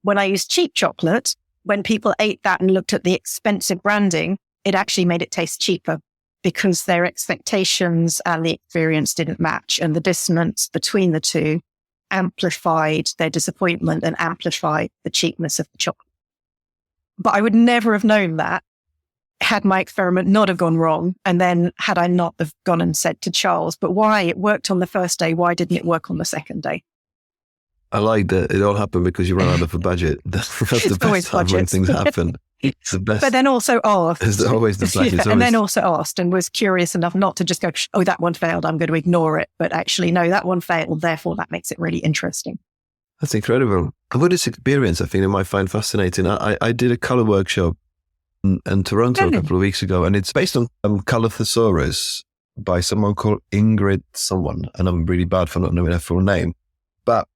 When I used cheap chocolate, when people ate that and looked at the expensive branding, it actually made it taste cheaper because their expectations and the experience didn't match. And the dissonance between the two amplified their disappointment and amplified the cheapness of the chocolate. But I would never have known that had my experiment not have gone wrong. And then had I not have gone and said to Charles, but why it worked on the first day, why didn't it work on the second day? I like that it all happened because you ran out of a budget. That's the best time when things happen. It's the best. But then also asked. It's always the best. And then also asked and was curious enough not to just go, oh, that one failed, I'm going to ignore it. But actually, no, that one failed. Therefore, that makes it really interesting. That's incredible. With this experience, I think you might find fascinating. I did a color workshop in Toronto a couple of weeks ago, and it's based on Color Thesaurus by someone called Ingrid someone. And I'm really bad for not knowing her full name. But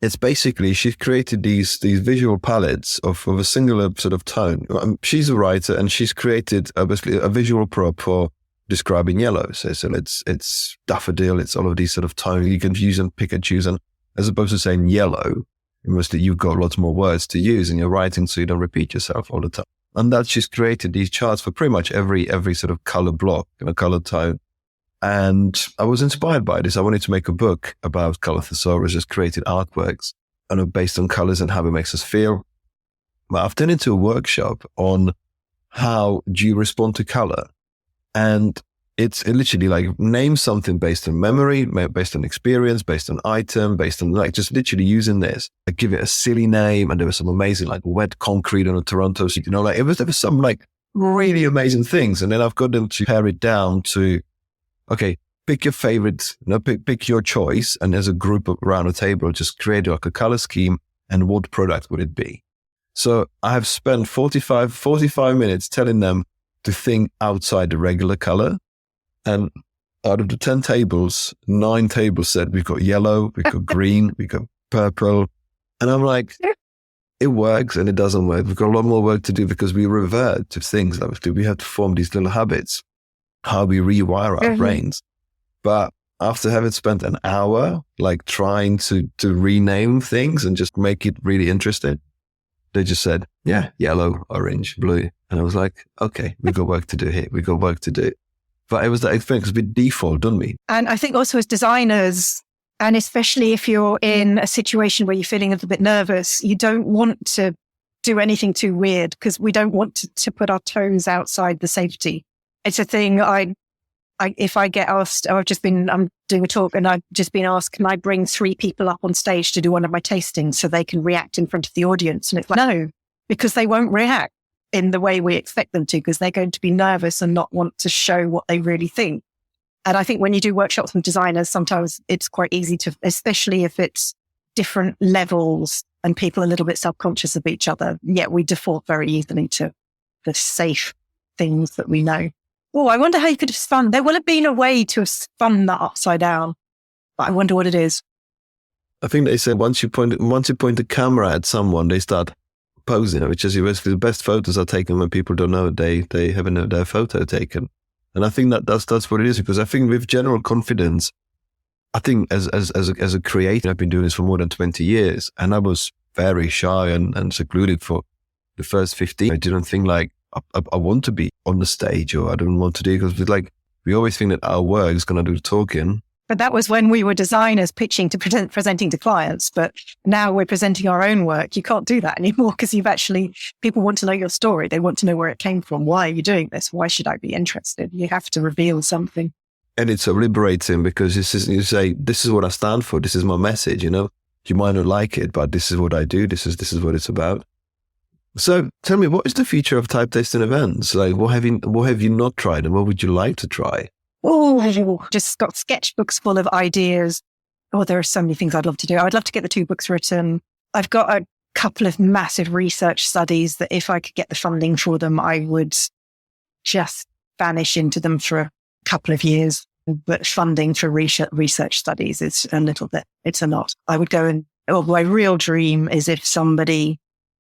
it's basically, she's created these visual palettes of a singular sort of tone. She's a writer and she's created obviously a visual prop for describing yellow. So it's daffodil, it's all of these sort of tones. You can use and pick and choose. And as opposed to saying yellow, mostly you've got lots more words to use in your writing so you don't repeat yourself all the time. And that she's created these charts for pretty much every sort of color block and a color tone. And I was inspired by this. I wanted to make a book about Color Thesaurus, just created artworks and based on colors and how it makes us feel. But I've turned into a workshop on how do you respond to color? And it's literally like name something based on memory, based on experience, based on item, based on like just literally using this. I give it a silly name, and there was some amazing like wet concrete on a Toronto street, there was some like really amazing things. And then I've got them to pare it down to, okay, pick your favorite, pick your choice. And as a group around a table, just create like a color scheme and what product would it be? So I have spent 45 minutes telling them to think outside the regular color. And out of the 10 tables, 9 tables said we've got yellow, we've got green, we've got purple. And I'm like, it works and it doesn't work. We've got a lot more work to do because we revert to things that we have to form these little habits, how we rewire our brains. But after having spent an hour like trying to rename things and just make it really interesting, they just said, yeah, yellow, orange, blue. And I was like, okay, we've got work to do here. We've got work to do. But it was that experience, we default, don't we? And I think also as designers, and especially if you're in a situation where you're feeling a little bit nervous, you don't want to do anything too weird because we don't want to put our toes outside the safety. It's a thing if I get asked, I'm doing a talk and I've just been asked, can I bring 3 people up on stage to do one of my tastings so they can react in front of the audience? And it's like, no, because they won't react in the way we expect them to, because they're going to be nervous and not want to show what they really think. And I think when you do workshops with designers, sometimes it's quite easy to, especially if it's different levels and people are a little bit self-conscious of each other. Yet we default very easily to the safe things that we know. Oh, I wonder how you could have spun. There will have been a way to have spun that upside down, but I wonder what it is. I think they said once you point the camera at someone, they start posing, which is basically the best photos are taken when people don't know they haven't their photo taken. And I think that's what it is, because I think with general confidence, I think as a creator, I've been doing this for more than 20 years, and I was very shy and secluded for the first 15. I didn't think like I want to be on the stage, or I don't want to do it, because like we always think that our work is going to do the talking. But that was when we were designers pitching to presenting to clients. But now we're presenting our own work. You can't do that anymore because people want to know your story. They want to know where it came from. Why are you doing this? Why should I be interested? You have to reveal something. And it's so liberating, because you say, this is what I stand for. This is my message, you know. You might not like it, but this is what I do. This is what it's about. So tell me, what is the future of type tasting events? Like, what have you not tried, and what would you like to try? Oh, just got sketchbooks full of ideas. Oh, there are so many things I'd love to do. I'd love to get the 2 books written. I've got a couple of massive research studies that if I could get the funding for them, I would just vanish into them for a couple of years. But funding for research studies is it's a lot. I would go my real dream is if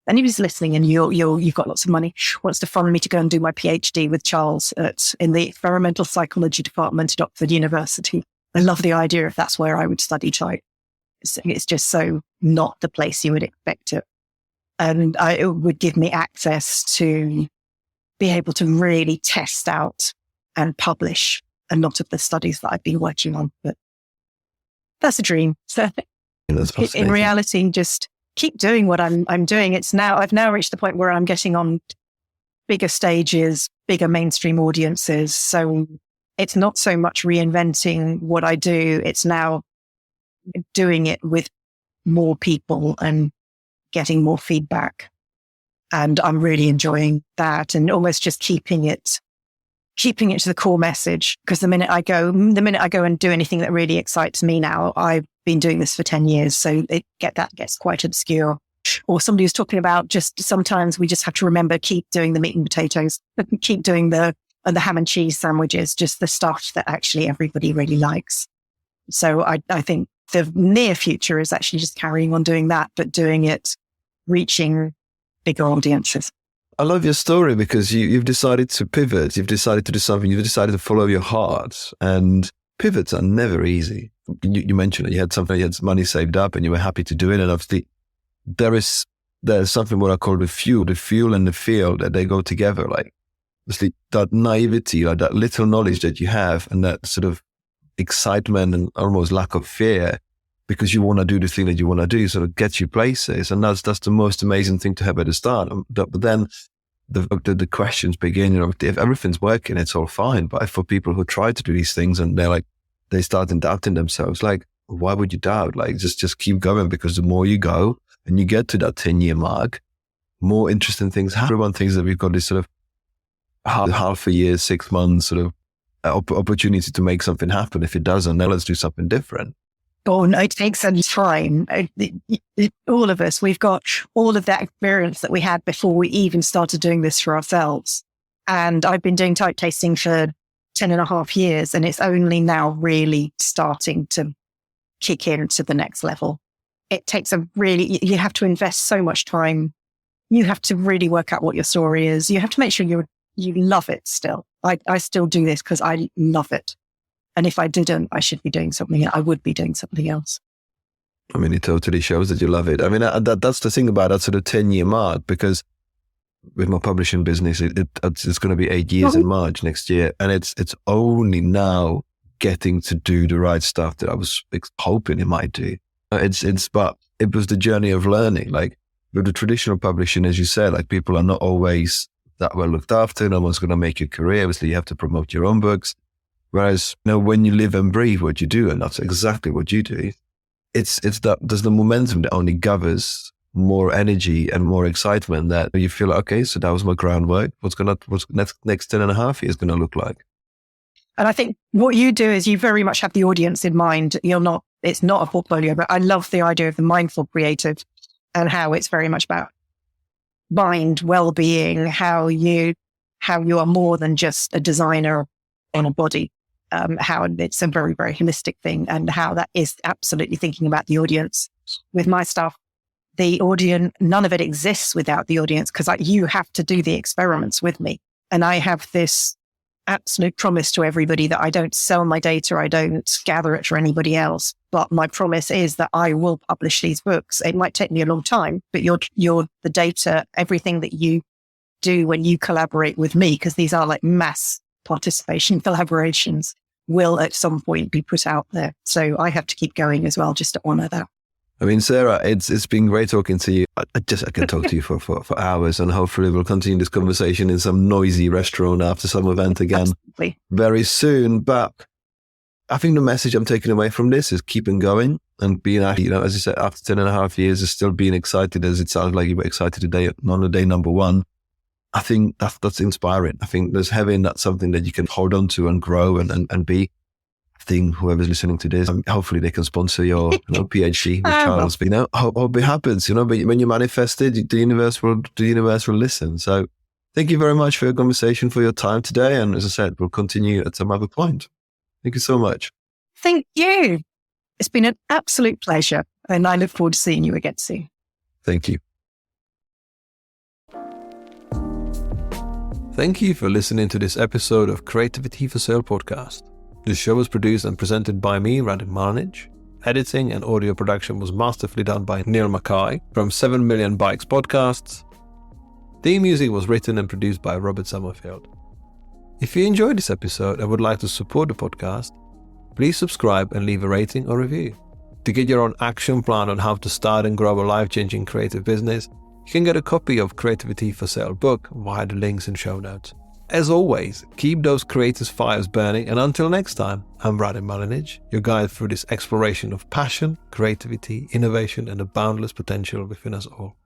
anybody's listening and you've got lots of money, wants to fund me to go and do my PhD with Charles in the experimental psychology department at Oxford University. I love the idea if that's where I would study type. It's just so not the place you would expect it. And it would give me access to be able to really test out and publish a lot of the studies that I've been working on. But that's a dream. So in reality, just keep doing what I'm doing. I've now reached the point where I'm getting on bigger stages, bigger mainstream audiences. So it's not so much reinventing what I do. It's now doing it with more people and getting more feedback. And I'm really enjoying that, and almost just keeping it to the core message. Because the minute I go and do anything that really excites me now, I've been doing this for 10 years. So that gets quite obscure. Or somebody was talking about just sometimes we just have to remember, keep doing the meat and potatoes, keep doing the ham and cheese sandwiches, just the stuff that actually everybody really likes. So I think the near future is actually just carrying on doing that, but doing it, reaching bigger audiences. I love your story, because you've decided to pivot. You've decided to do something. You've decided to follow your heart, and pivots are never easy. You mentioned it. You had money saved up and you were happy to do it. And obviously there's something what I call the fuel and the feel, that they go together. Like obviously that naivety, like that little knowledge that you have, and that sort of excitement and almost lack of fear, because you want to do the thing that you want to do, sort of gets you places. And that's the most amazing thing to have at the start. But then the questions begin, you know, if everything's working, it's all fine. But for people who try to do these things and they start doubting themselves, like, why would you doubt? Like, just keep going, because the more you go and you get to that 10-year mark, more interesting things happen. Everyone thinks that we've got this sort of half a year, 6 months sort of opportunity to make something happen. If it doesn't, then let's do something different. Oh, no, it takes some time. All of us, we've got all of that experience that we had before we even started doing this for ourselves. And I've been doing type tasting for 10.5 years, and it's only now really starting to kick into the next level. It takes you have to invest so much time. You have to really work out what your story is. You have to make sure you love it still. I still do this because I love it. And if I didn't, I should be doing something. I would be doing something else. I mean, it totally shows that you love it. I mean, that's the thing about that sort of 10-year mark, because with my publishing business, it's going to be 8 years in March next year. And it's only now getting to do the right stuff that I was hoping it might do. But it was the journey of learning. Like, with the traditional publishing, as you said, like people are not always that well looked after. No one's going to make your career. Obviously, you have to promote your own books. Whereas, when you live and breathe what you do, and that's exactly what you do, it's that there's the momentum that only gathers more energy and more excitement that you feel like, okay, so that was my groundwork. What's next 10 and a half years going to look like? And I think what you do is you very much have the audience in mind. It's not a portfolio, but I love the idea of the mindful creative and how it's very much about mind, well-being, how you are more than just a designer on a body, how it's a very, very holistic thing, and how that is absolutely thinking about the audience. With my stuff, the audience, none of it exists without the audience, because you have to do the experiments with me. And I have this absolute promise to everybody that I don't sell my data, I don't gather it for anybody else. But my promise is that I will publish these books. It might take me a long time, but the data, everything that you do when you collaborate with me, because these are like mass participation collaborations, will at some point be put out there. So I have to keep going as well, just to honor that. I mean, Sarah, it's been great talking to you. I can talk to you for hours, and hopefully we'll continue this conversation in some noisy restaurant after some event again very soon. But I think the message I'm taking away from this is keeping going and being, as you said, after 10 and a half years, is still being excited, as it sounds like you were excited today on day number one. I think that's inspiring. I think there's having that something that you can hold on to and grow and be. I think whoever's listening to this, hopefully they can sponsor your PhD with Charles. But hope it happens. But when you manifest it, the universe will listen. So thank you very much for your conversation, for your time today. And as I said, we'll continue at some other point. Thank you so much. Thank you. It's been an absolute pleasure, and I look forward to seeing you again soon. Thank you. Thank you for listening to this episode of Creativity for Sale podcast. The show was produced and presented by me, Radim Malinic. Editing and audio production was masterfully done by Neil Mackay from 7 Million Bikes Podcasts. Theme music was written and produced by Robert Summerfield. If you enjoyed this episode and would like to support the podcast, please subscribe and leave a rating or review. To get your own action plan on how to start and grow a life-changing creative business, you can get a copy of Creativity for Sale book via the links in show notes. As always, keep those creative fires burning, and until next time, I'm Radim Malinic, your guide through this exploration of passion, creativity, innovation, and the boundless potential within us all.